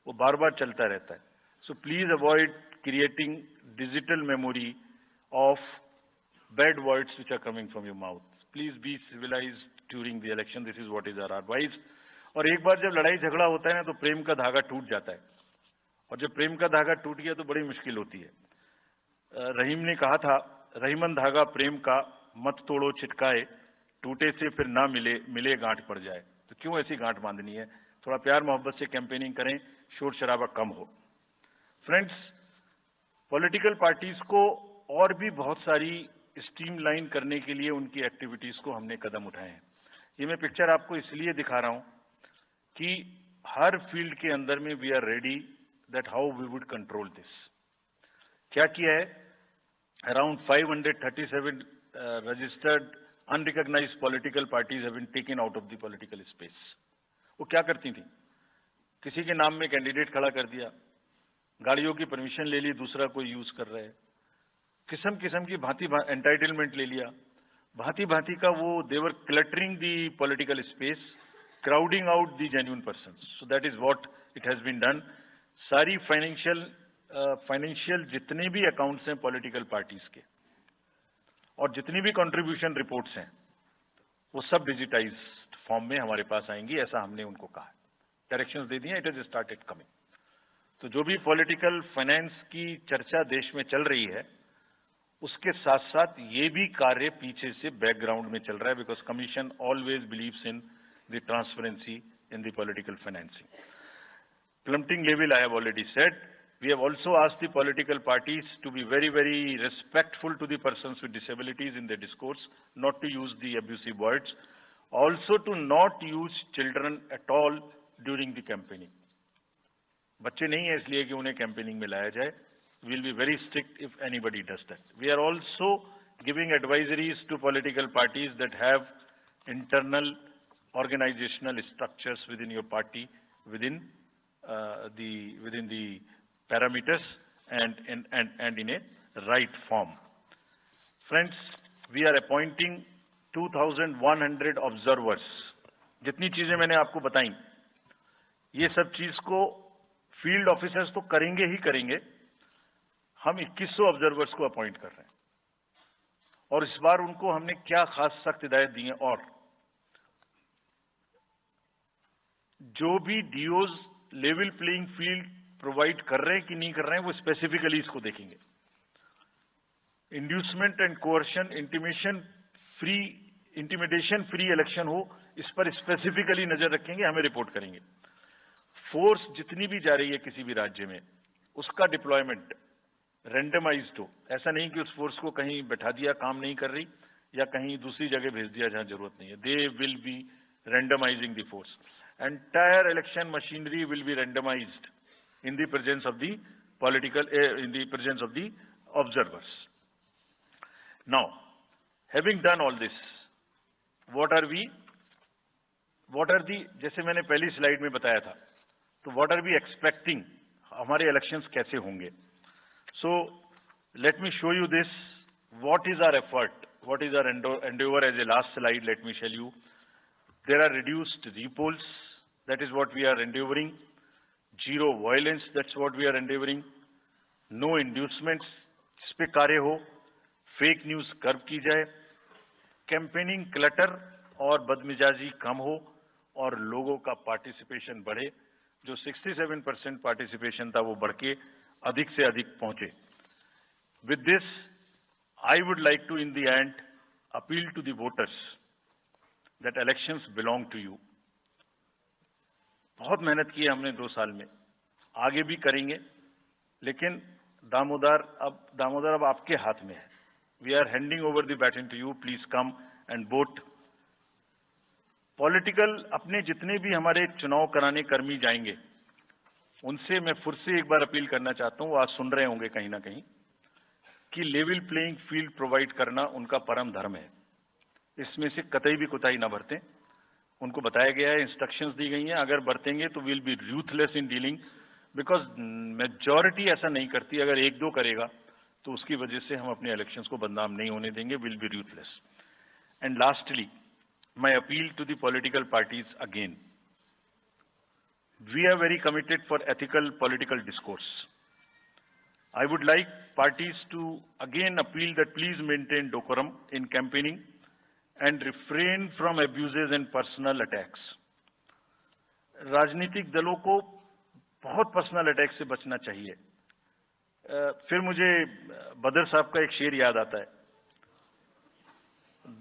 वो बार बार चलता रहता है. So please avoid creating digital memory of bad words which are coming from your mouth. Please be civilized during the election. This is what is our advice. और एक बार जब लड़ाई झगड़ा होता है ना तो प्रेम का धागा टूट जाता है, और जब प्रेम का धागा टूट गया तो बड़ी मुश्किल होती है. रहीम ने कहा था, रहीमन धागा प्रेम का मत तोड़ो छिटकाए, टूटे से फिर ना मिले गांठ पड़ जाए. तो क्यों ऐसी गांठ बांधनी है. थोड़ा प्यार मोहब्बत से कैंपेनिंग करें, शोर शराबा कम हो. फ्रेंड्स, पॉलिटिकल पार्टीज को और भी बहुत सारी स्ट्रीमलाइन करने के लिए उनकी एक्टिविटीज को हमने कदम उठाए हैं। ये मैं पिक्चर आपको इसलिए दिखा रहा हूं कि हर फील्ड के अंदर में we are ready that how we would control this. क्या किया है? Around 537 registered unrecognized political parties have been taken out of the political space. वो क्या करती थी? किसी के नाम में कैंडिडेट खड़ा कर दिया, गाड़ियों की परमिशन ले ली, दूसरा कोई यूज कर रहा है, किस्म किस्म की भांति एंटाइटलमेंट ले लिया, भांति भांति का वो they're cluttering the political space, crowding out the genuine persons. So that is what it has been done. सारी फाइनेंशियल जितने भी अकाउंट्स हैं पॉलिटिकल पार्टीज के और जितनी भी कंट्रीब्यूशन रिपोर्ट्स हैं वो सब डिजिटाइज्ड फॉर्म में हमारे पास आएंगी, ऐसा हमने उनको कहा। डायरेक्शंस दे दिए, इट इज स्टार्टेड कमिंग। तो जो भी पॉलिटिकल फाइनेंस की चर्चा देश में चल रही है उसके साथ साथ ये भी कार्य पीछे से बैकग्राउंड में चल रहा है, because commission always believes in the transparency in the political financing. Plummeting level, I have already said. We have also asked the political parties to be very, very respectful to the persons with disabilities in their discourse, not to use the abusive words, also to not use children at all during the campaigning. बच्चे नहीं है इसलिए कि उन्हें campaigning में लाया जाए. We will be very strict if anybody does that. We are also giving advisories to political parties that have internal organizational structures within your party, within the parameters and in a right form. Friends, we are appointing 2,100 observers. जितनी चीजें मैंने आपको बताई, ये सब चीज को field officers तो करेंगे ही करेंगे. हम 2100 ऑब्जर्वर्स को अपॉइंट कर रहे हैं और इस बार उनको हमने क्या खास सख्त हिदायत दी है, और जो भी डीओज लेवल प्लेइंग फील्ड प्रोवाइड कर रहे हैं कि नहीं कर रहे हैं वो स्पेसिफिकली इसको देखेंगे. Inducement and coercion, intimidation free election हो, इस पर स्पेसिफिकली नजर रखेंगे, हमें रिपोर्ट करेंगे. फोर्स जितनी भी जा रही है किसी भी राज्य में उसका डिप्लॉयमेंट रैंडमाइज्ड हो. ऐसा नहीं कि उस फोर्स को कहीं बैठा दिया, काम नहीं कर रही, या कहीं दूसरी जगह भेज दिया जहां जरूरत नहीं है. They will be randomising the force. Entire election machinery will be randomized in the presence of the observers. Now, having done all this, what are the, जैसे मैंने पहली स्लाइड में बताया था, तो what are we expecting, हमारे elections कैसे होंगे? So, let me show you this, what is our effort, what is our endeavor. As a last slide, let me tell you, there are reduced repolls, that is what we are endeavoring. Zero violence, that's what we are endeavoring. No inducements, जिस पे कार्य हो. Fake news curve की जाए. Campaigning clutter और बदमिजाजी कम हो और लोगों का पार्टिसिपेशन बढ़े. जो 67% पार्टिसिपेशन था वो बढ़ के अधिक से अधिक पहुंचे. With this, I would like to in the end appeal to the voters that elections belong to you. बहुत मेहनत की है हमने 2 साल में, आगे भी करेंगे, लेकिन दामोदर अब आपके हाथ में है. We are handing over the baton to you. Please come and vote. Political अपने जितने भी हमारे चुनाव कराने कर्मी जाएंगे उनसे मैं फिर से एक बार अपील करना चाहता हूं, वो आज सुन रहे होंगे कहीं ना कहीं, कि लेवल प्लेइंग फील्ड प्रोवाइड करना उनका परम धर्म है. इसमें से कतई भी कोताही ना बरतें. उनको बताया गया है, इंस्ट्रक्शंस दी गई हैं, अगर बरतेंगे तो will be ruthless in dealing, because majority ऐसा नहीं करती. अगर 1-2 करेगा तो उसकी वजह से हम अपने इलेक्शंस को बदनाम नहीं होने देंगे. Will be ruthless. And lastly, my appeal to the political parties again. We are very committed for ethical political discourse. I would like parties to again appeal that please maintain decorum in campaigning and refrain from abuses and personal attacks. राजनीतिक दलों को बहुत personal attack से बचना चाहिए. फिर मुझे बदर साहब का एक शेर याद आता है,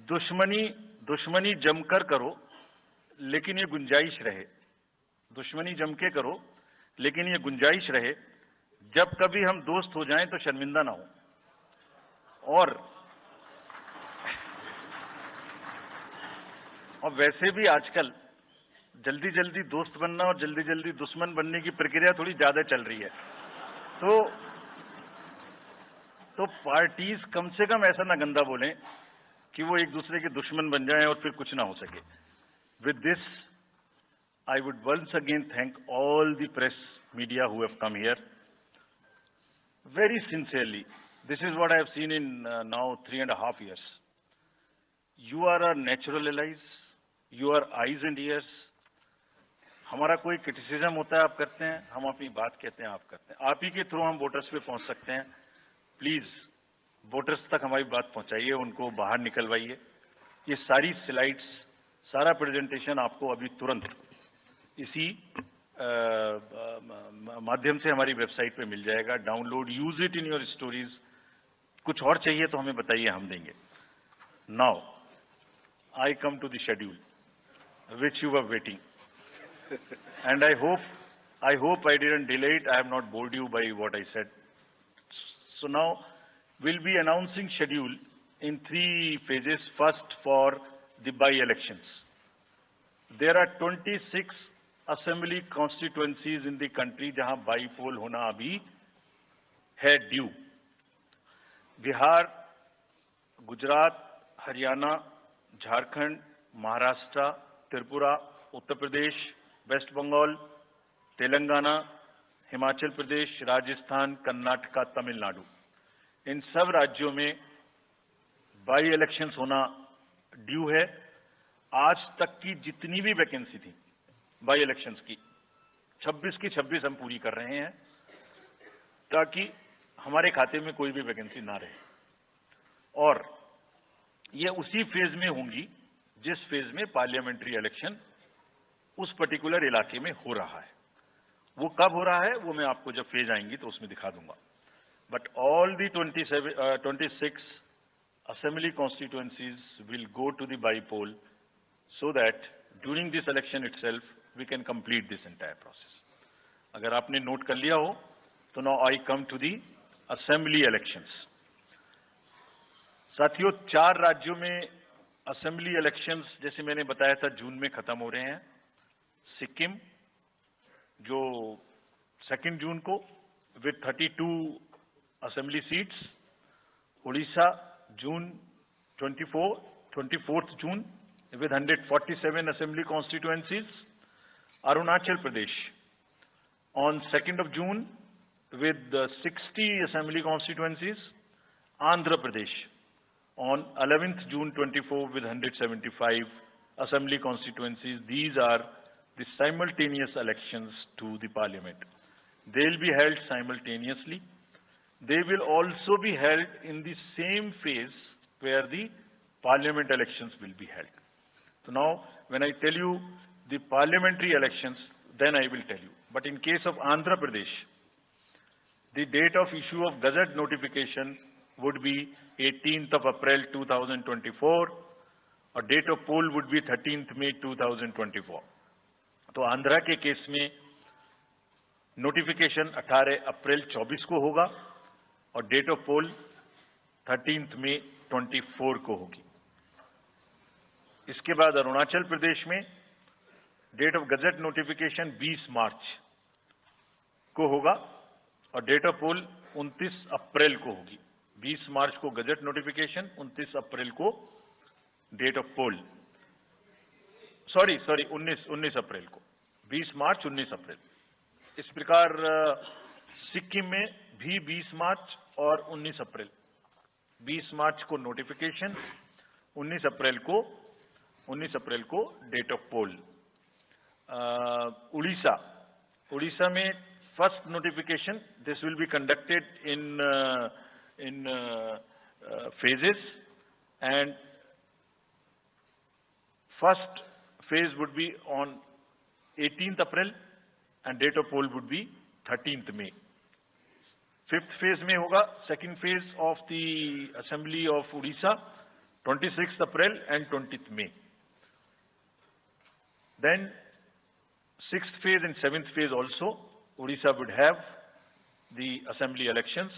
दुश्मनी जमकर करो लेकिन ये गुंजाइश रहे. दुश्मनी जम के करो लेकिन ये गुंजाइश रहे. जब कभी हम दोस्त हो जाएं तो शर्मिंदा ना हो। और वैसे भी आजकल जल्दी जल्दी दोस्त बनना और जल्दी जल्दी दुश्मन बनने की प्रक्रिया थोड़ी ज्यादा चल रही है। तो पार्टीज कम से कम ऐसा ना गंदा बोलें कि वो एक दूसरे के दुश्मन बन जाएं और फिर कुछ ना हो सके। With this I would once again thank all the press media who have come here very sincerely. This is what I have seen in now 3.5 years. You are our natural allies. You are eyes and ears. हमारा कोई criticism होता है आप करते हैं, हम अपनी बात कहते हैं आप करते हैं। आप ही के थ्रू हम वोटर्स पे पहुंच सकते हैं। प्लीज वोटर्स तक हमारी बात पहुंचाइए, उनको बाहर निकलवाइए। ये सारी स्लाइड्स, सारा प्रेजेंटेशन आपको अभी तुरंत इसी माध्यम से हमारी वेबसाइट पे मिल जाएगा। Download, use it in your stories. कुछ और चाहिए तो हमें बताइए, हम देंगे। Now I come to the schedule which you were waiting, and I hope I didn't delay it. I have not bored you by what I said. So now we'll be announcing schedule in 3 phases. First, for the by-elections. There are 26 assembly constituencies in the country जहां बाई-पोल होना अभी है due. Bihar, Gujarat, Haryana, Jharkhand, Maharashtra, Tripura, Uttar Pradesh, waste Bengal, Telangana, Himachal Pradesh, Rajasthan, Karnataka, Tamil Nadu, इन सब राज्यों में by elections होना due है। आज तक की जितनी भी वैकेंसी थी बाई इलेक्शंस की, 26 की 26 हम पूरी कर रहे हैं, ताकि हमारे खाते में कोई भी वैकेंसी ना रहे। और ये उसी फेज में होंगी जिस फेज में पार्लियामेंट्री इलेक्शन उस पर्टिकुलर इलाके में हो रहा है। वो कब हो रहा है वो मैं आपको जब फेज आएंगी तो उसमें दिखा दूंगा। But all the 26 assembly constituencies will go to the by-poll so that during this election itself we can complete this entire process. अगर आपने नोट कर लिया हो तो now I come to the assembly elections. साथियों, 4 राज्यों में असेंबली इलेक्शंस जैसे मैंने बताया था जून में खत्म हो रहे हैं। सिक्किम जो 2 जून को with 32 assembly seats, Orissa June 24th June with 147 assembly constituencies, Arunachal Pradesh on 2nd of June with 60 assembly constituencies, Andhra Pradesh on 11th June 24 with 175 assembly constituencies. These are the simultaneous elections to the parliament. They will be held simultaneously. They will also be held in the same phase where the parliament elections will be held. So now, when I tell you the parliamentary elections, then I will tell you. But in case of Andhra Pradesh, the date of issue of Gazette notification would be 18th of April 2024, or date of poll would be 13th May 2024. तो आंध्रा के case में notification 18 अप्रैल 24 को होगा और date of pole 13th May 24 को होगी। इसके बाद अरुणाचल प्रदेश में डेट ऑफ गजट नोटिफिकेशन 20 मार्च को होगा और डेट ऑफ पोल 29 अप्रैल को होगी। 20 मार्च को गजट नोटिफिकेशन, 29 अप्रैल को डेट ऑफ पोल। सॉरी 19 अप्रैल को, 20 मार्च 19 अप्रैल। इस प्रकार सिक्किम में भी 20 मार्च और 19 अप्रैल, 20 मार्च को नोटिफिकेशन, 19 अप्रैल को डेट ऑफ पोल। उड़ीसा में first notification, this will be conducted in phases, and first phase would be on 18th April and date of poll would be 13th May. 5th phase में होगा second phase of the assembly of Odisha, 26th April and 20th May. Then 6th phase and 7th phase also Odisha would have the assembly elections.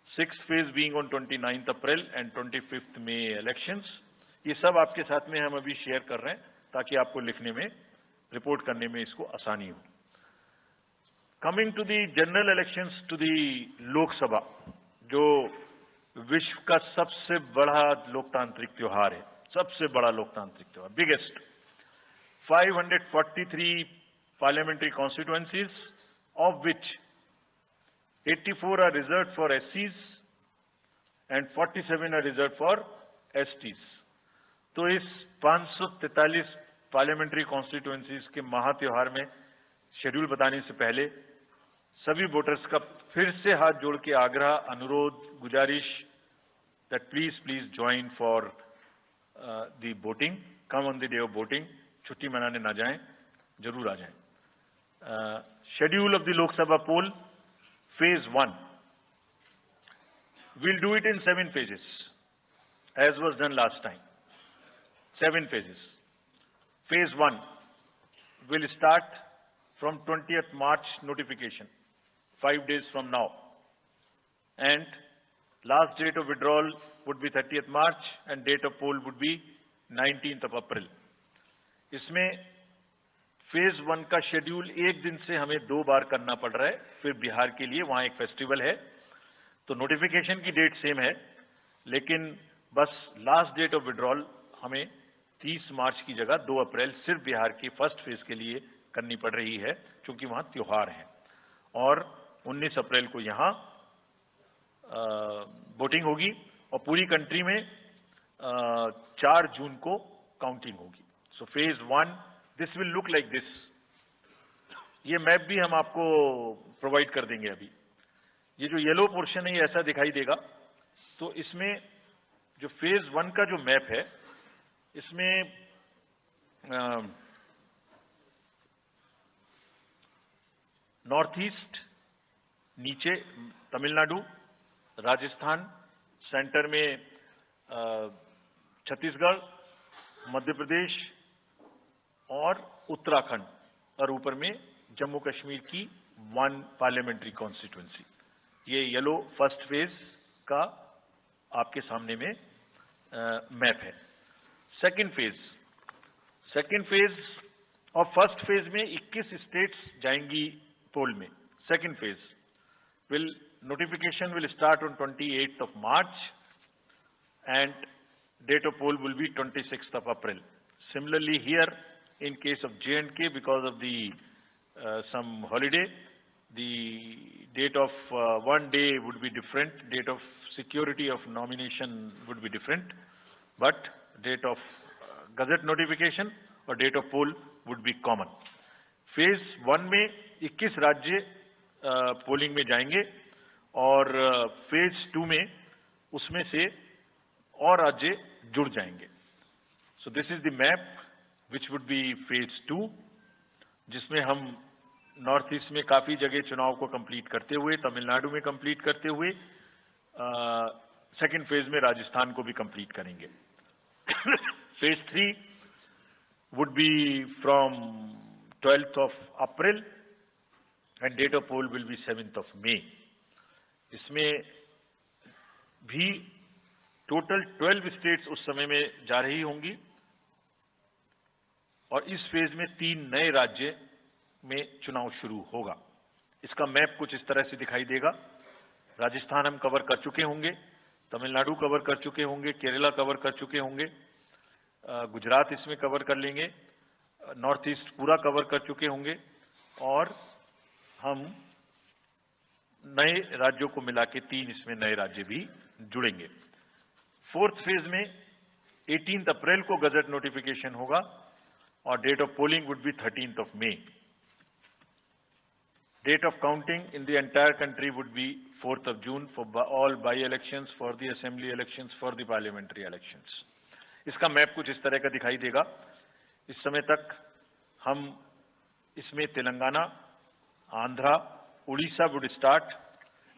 Sixth phase being on 29th April and 25th May elections. ये सब आपके साथ में हम अभी share कर रहे हैं ताकि आपको लिखने में, रिपोर्ट करने में इसको आसानी हो. Coming to the general elections to the लोक सभा, जो विश्व का सबसे बड़ा लोकतांत्रिक त्योहार है, सबसे बड़ा लोकतांत्रिक त्योहार, biggest. 543 parliamentary constituencies, of which 84 are reserved for SCs and 47 are reserved for STs. तो इस 543 पार्लियामेंट्री कॉन्स्टिट्यूएंसीज के महात्योहार में शेड्यूल बताने से पहले सभी वोटर्स का फिर से हाथ जोड़ के आग्रह, अनुरोध, गुजारिश that please join for the voting, come on the day of voting. छुट्टी मनाने ना जाएं, जरूर आ जाएं. Schedule of the Lok Sabha poll, phase 1. We'll do it in 7 phases, as was done last time. 7 phases. Phase 1 will start from 20th March notification, 5 days from now. And last date of withdrawal would be 30th March and date of poll would be 19th of April. इसमें phase 1 का schedule एक दिन से हमें 2 बार करना पड़ रहा है. फिर बिहार के लिए वहां एक फेस्टिवल है, तो नोटिफिकेशन की डेट सेम है, लेकिन बस लास्ट डेट ऑफ विड्रॉल हमें 30 मार्च की जगह 2 अप्रैल सिर्फ बिहार की फर्स्ट फेज के लिए करनी पड़ रही है, क्योंकि वहां त्योहार है. और 19 अप्रैल को यहां वोटिंग होगी और पूरी कंट्री में 4 जून को काउंटिंग होगी. So phase 1 this will look like this. ये मैप भी हम आपको प्रोवाइड कर देंगे. अभी ये जो येलो पोर्शन है ये ऐसा दिखाई देगा. तो इसमें जो फेज 1 का जो मैप है, इसमें नॉर्थ ईस्ट नीचे तमिलनाडु, राजस्थान, सेंटर में छत्तीसगढ़, मध्य प्रदेश और उत्तराखंड, और ऊपर में जम्मू कश्मीर की 1 पार्लियामेंट्री कॉन्स्टिट्यूएंसी. ये येलो फर्स्ट फेज का आपके सामने में मैप है. सेकंड फेज और फर्स्ट फेज में 21 स्टेट्स जाएंगी पोल में. Second phase notification will start on 28th of March and date of poll will be 26th of April. Similarly here, in case of J&K, because of the some holiday, the date of one day would be different, date of security of nomination would be different, but date of gazette notification or date of poll would be common. Phase 1 में 21 राज्य polling में जाएंगे और phase 2 में उसमें से और राज्य जुड़ जाएंगे. सो this is the map which would be phase 2, जिसमें हम नॉर्थ ईस्ट में काफी जगह चुनाव को कंप्लीट करते हुए, तमिलनाडु में कंप्लीट करते हुए, सेकंड फेज में राजस्थान को भी कंप्लीट करेंगे. Phase 3 would be from 12th of April and date of poll will be 7th of May. इसमें भी टोटल 12 स्टेट्स उस समय में जा रही होंगी और इस फेज में 3 नए राज्य में चुनाव शुरू होगा. इसका मैप कुछ इस तरह से दिखाई देगा. राजस्थान हम कवर कर चुके होंगे, तमिलनाडु कवर कर चुके होंगे, केरला कवर कर चुके होंगे, गुजरात इसमें कवर कर लेंगे, नॉर्थ ईस्ट पूरा कवर कर चुके होंगे और हम नए राज्यों को मिला के 3 इसमें नए राज्य भी जुड़ेंगे. फोर्थ फेज में 18th अप्रैल को गजट नोटिफिकेशन होगा और date of polling would be 13th of May. Date of counting in the entire country would be 4th of June for all by-elections, for the assembly elections, for the parliamentary elections. इसका map कुछ इस तरह का दिखाई देगा. इस समय तक हम इसमें Telangana, Andhra, Orissa would start,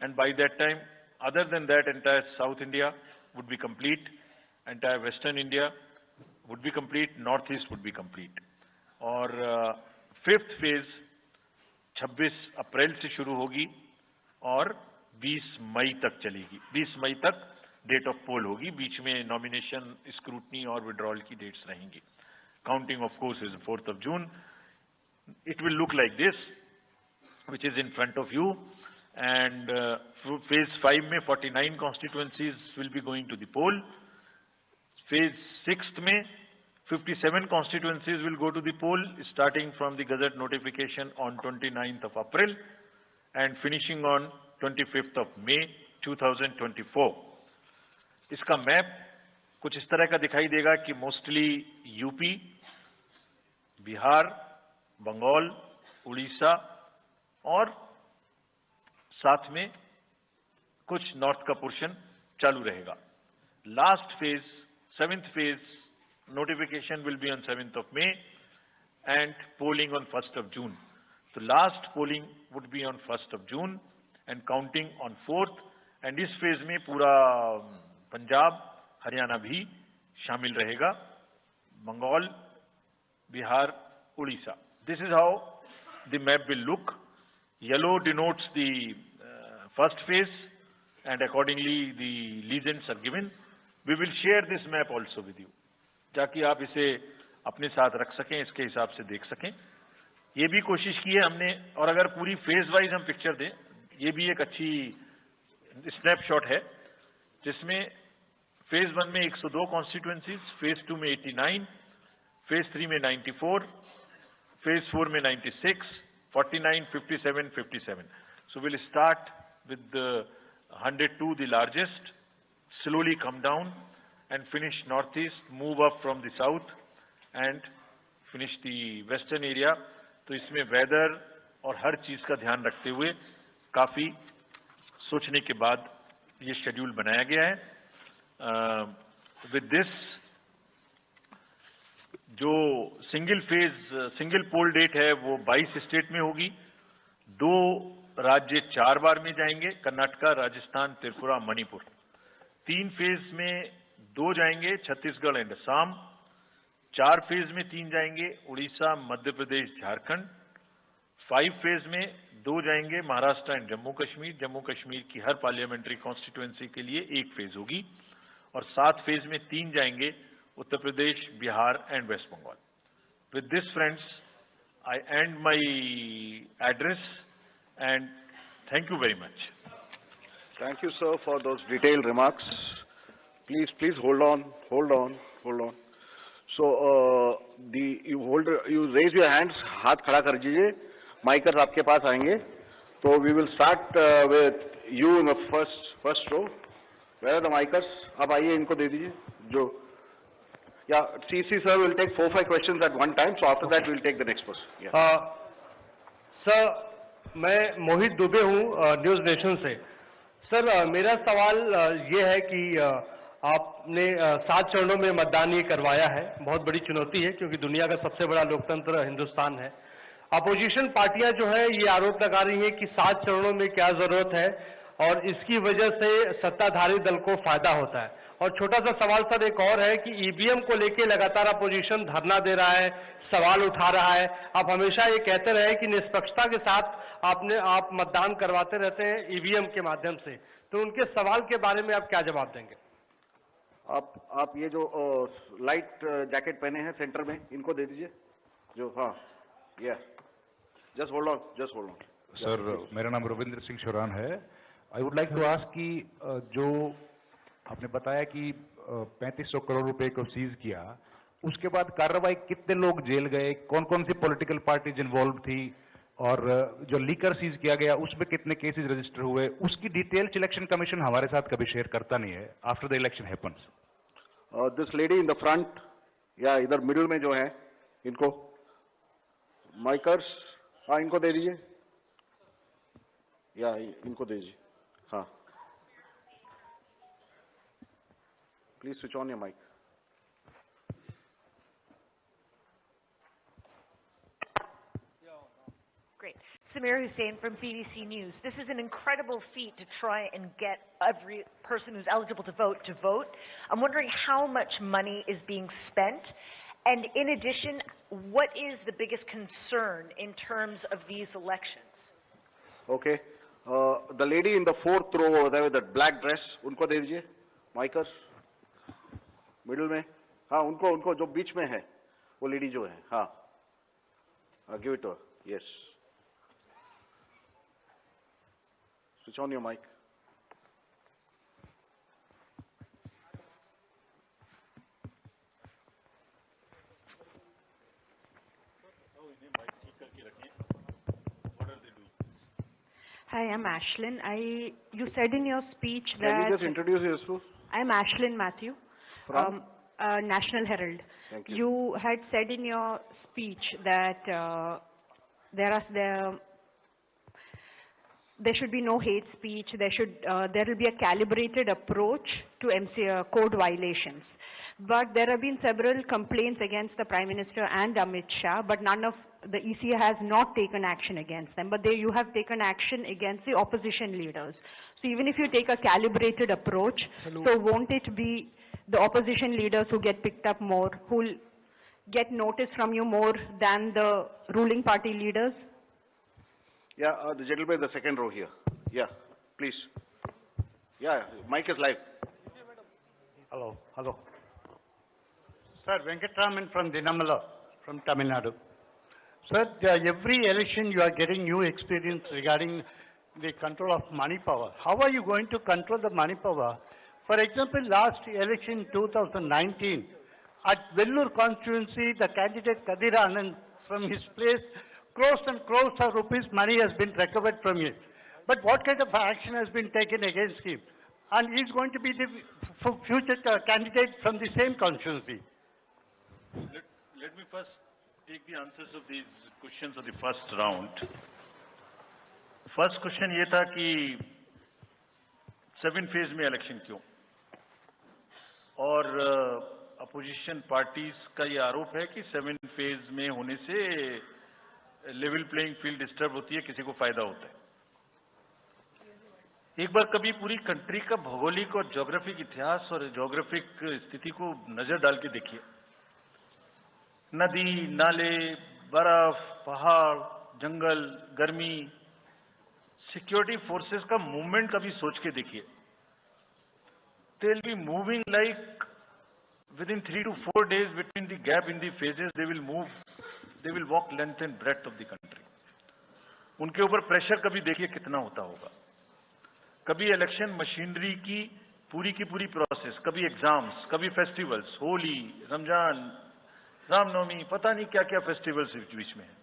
and by that time, other than that, entire South India would be complete, entire Western India would be complete, Northeast would be complete. और फिफ्थ फेज 26 अप्रैल से शुरू होगी और 20 मई तक चलेगी। 20 मई तक डेट ऑफ पोल होगी, बीच में नॉमिनेशन, स्क्रूटनी और विड्रॉल की डेट्स रहेंगी। Counting of course is 4th of June. It will look like this, which is in front of you, and phase 5 में 49 constituencies will be going to the poll. Phase 6 में 57 constituencies will go to the poll, starting from the Gazette notification on 29th of April and finishing on 25th of May 2024. इसका map कुछ इस तरह का दिखाई देगा कि मोस्टली यूपी, बिहार, बंगाल, उड़ीसा और साथ में कुछ नॉर्थ का पोर्शन चालू रहेगा। Last phase, 7th phase notification will be on 7th of May and polling on 1st of June. So last polling would be on 1st of June and counting on 4th, and इस phase में पूरा पंजाब, हरियाणा भी शामिल रहेगा, Bengal, Bihar, Orissa. This is how the map will look. Yellow denotes the first phase and accordingly the legends are given. We will share this map also with you, ताकि आप इसे अपने साथ रख सकें, इसके हिसाब से देख सकें. ये भी कोशिश की है हमने, और अगर पूरी फेज वाइज हम पिक्चर दें, ये भी एक अच्छी स्नैपशॉट है, जिसमें फेज 1 में 102 कॉन्स्टिट्यूएंसीज, फेज 2 में 89, फेज 3 में 94, फेज 4 में 96, 49, 57, 57. So we'll start with the 102, the largest, slowly come down and finish northeast, move up from the south and finish the western area. तो इसमें वेदर और हर चीज का ध्यान रखते हुए काफी सोचने के बाद ये शेड्यूल बनाया गया है. विद दिस, जो सिंगल पोल डेट है वो 22 स्टेट में होगी. 2 राज्य 4 बार में जाएंगे, कर्नाटका, राजस्थान, त्रिपुरा, मणिपुर. 3 फेज में 2 जाएंगे, छत्तीसगढ़ एंड असम. 4 फेज में 3 जाएंगे, उड़ीसा, मध्य प्रदेश, झारखंड. 5 फेज में 2 जाएंगे, महाराष्ट्र एंड जम्मू कश्मीर. जम्मू कश्मीर की हर पार्लियामेंट्री कॉन्स्टिट्यूएंसी के लिए 1 फेज होगी. और 7 फेज में 3 जाएंगे, Uttar Pradesh, Bihar and West Bengal. With this friends, I and my address and thank you very much. Thank you, sir, for those detailed remarks. Please hold on. So, you raise your hands, हाथ खड़ा कर दीजिए. माइकर्स आपके पास आएंगे. So we will start with you in the first row. Where are the micers? आप आइए, इनको दे दीजिए. जो, yeah, CC sir will take 4-5 questions at one time. So after that we'll take the next person. Yeah. Sir, मैं मोहित दुबे हूँ news nation से. Sir, मेरा सवाल ये है कि आपने 7 चरणों में मतदान ये करवाया है. बहुत बड़ी चुनौती है क्योंकि दुनिया का सबसे बड़ा लोकतंत्र हिंदुस्तान है. अपोजिशन पार्टियां जो है ये आरोप लगा रही हैं कि 7 चरणों में क्या जरूरत है और इसकी वजह से सत्ताधारी दल को फायदा होता है. और छोटा सा सवाल सर एक और है कि ईवीएम को लेके लगातार अपोजिशन धरना दे रहा है, सवाल उठा रहा है. आप हमेशा ये कहते रहे कि निष्पक्षता के साथ आप मतदान करवाते रहते हैं ईवीएम के माध्यम से, तो उनके सवाल के बारे में आप क्या जवाब देंगे? आप ये जो लाइट जैकेट पहने हैं सेंटर में, इनको दे दीजिए. जो, हाँ, जस्ट होल्ड ऑन. सर, मेरा नाम रविंद्र सिंह शोरान है. I would like to ask कि जो आपने बताया कि 3500 करोड़ रुपए को सीज किया, उसके बाद कार्रवाई कितने लोग जेल गए, कौन कौन सी पॉलिटिकल पार्टीज इन्वॉल्व थी, और जो लीकर सीज किया गया उसमें कितने केसेस रजिस्टर हुए, उसकी डिटेल्स इलेक्शन कमीशन हमारे साथ कभी शेयर करता नहीं है after the election happens. This lady in the front, या इधर मिडिल में जो है, इनको माइकर्स, हाँ, इनको दे दीजिए. या इनको दे दीजिए. हाँ, please switch on your mic. Great. Samir Hussain from BBC News. This is an incredible feat to try and get every person who's eligible to vote. I'm wondering how much money is being spent. And in addition, what is the biggest concern in terms of these elections? Okay. The lady in the fourth row over there with that black dress, उनको दे दीजिए, माइकर्स, middle में, हाँ उनको जो बीच में है, वो lady जो है, हाँ, give it to her, yes. Switch on your mic. Hi, I'm Ashlyn. You said in your speech that... Can you just introduce yourself? I'm Ashlyn Matthew, From? National Herald. Thank you. You had said in your speech that there should be no hate speech. There will be a calibrated approach to code violations. But there have been several complaints against the Prime Minister and Amit Shah, but none of the EC has not taken action against them. But you have taken action against the opposition leaders. So even if you take a calibrated approach, so won't it be the opposition leaders who get picked up more, who will get notice from you more than the ruling party leaders? Yeah, the gentleman in the second row here. Yeah, please. Yeah, mic is live. Hello. Sir, Venkatraman from Dinamala, from Tamil Nadu. Sir, every election you are getting new experience regarding the control of money power. How are you going to control the money power? For example, last election 2019, at Vellore constituency, the candidate Kadir Anand, from his place, crores and crores of rupees money has been recovered from him. But what kind of action has been taken against him? And he's going to be the future candidate from the same constituency. Let me first take the answers of these questions of the first round. First question ये था कि 7 phase में election क्यों? और opposition parties का ये आरोप है कि 7 फेज में होने से लेवल प्लेइंग फील्ड डिस्टर्ब होती है, किसी को फायदा होता है। एक बार कभी पूरी कंट्री का भौगोलिक और ज्योग्राफिक इतिहास और ज्योग्राफिक स्थिति को नजर डाल के देखिए। नदी, नाले, बर्फ, पहाड़, जंगल, गर्मी, सिक्योरिटी फोर्सेस का मूवमेंट कभी सोच के देखिए। They will be moving like within 3 to 4 days between the gap in the phases, they will walk length and breadth of the country. उनके ऊपर प्रेशर कभी देखिए कितना होता होगा। कभी इलेक्शन मशीनरी की पूरी प्रोसेस, कभी एग्जाम्स, कभी फेस्टिवल्स, होली, रमजान, रामनवमी, पता नहीं क्या क्या फेस्टिवल्स बीच में है।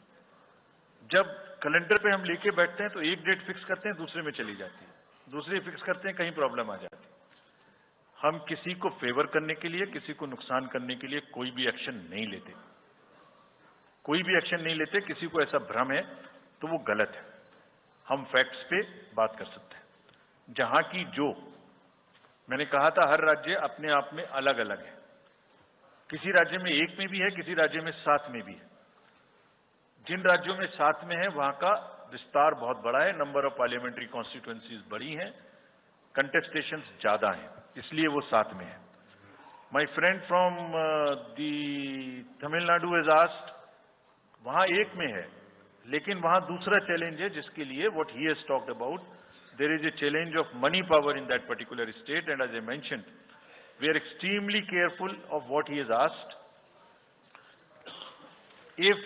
जब कैलेंडर पे हम लेके बैठते हैं तो एक डेट फिक्स करते हैं, दूसरे में चली जाती है, दूसरी फिक्स करते हैं, कहीं प्रॉब्लम आ जाती है। हम किसी को फेवर करने के लिए, किसी को नुकसान करने के लिए कोई भी एक्शन नहीं लेते, किसी को ऐसा भ्रम है तो वो गलत है। हम फैक्ट्स पे बात कर सकते हैं। जहां की जो मैंने कहा था, हर राज्य अपने आप में अलग अलग है। किसी राज्य में 1 में भी है, किसी राज्य में 7 में भी है। जिन राज्यों में 7 में है वहां का विस्तार बहुत बड़ा है, नंबर ऑफ पार्लियामेंट्री कॉन्स्टिट्यूएंसीज बड़ी हैं, कंटेस्टेशंस ज्यादा हैं, इसलिए वो 7 में है। My friend from the Tamil Nadu has asked, वहां 1 में है, लेकिन वहां दूसरा चैलेंज है जिसके लिए what he has talked about, there is a challenge of money power in that particular state, and as I mentioned, we are extremely careful of what he has asked. If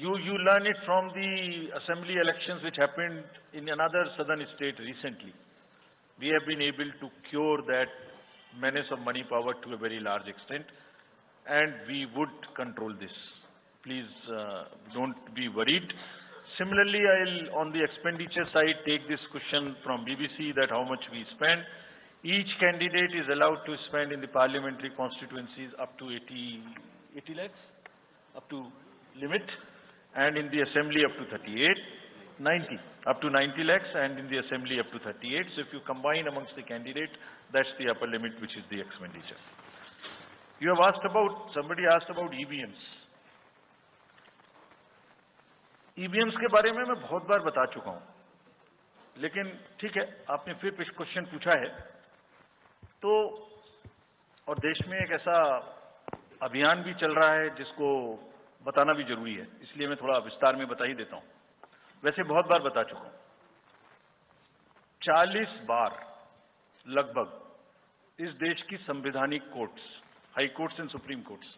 you learn it from the assembly elections which happened in another southern state recently, we have been able to cure that menace of money power to a very large extent, and we would control this. Please don't be worried. Similarly, I'll on the expenditure side take this question from BBC that how much we spend. Each candidate is allowed to spend in the parliamentary constituencies up to 80 lakhs, up to limit, and in the assembly up to 90 lakhs, and in the assembly up to 38. So if you combine amongst the candidates, that's the upper limit, which is the expenditure. You have asked about, somebody asked about EVMs. EVMs के बारे में मैं बहुत बार बता चुका हूं, लेकिन ठीक है, आपने फिर क्वेश्चन पूछा है तो, और देश में एक ऐसा अभियान भी चल रहा है जिसको बताना भी जरूरी है, इसलिए मैं थोड़ा विस्तार में बता ही देता हूं। वैसे बहुत बार बता चुका हूं, 40 बार लगभग इस देश की संवैधानिक courts, high courts and supreme courts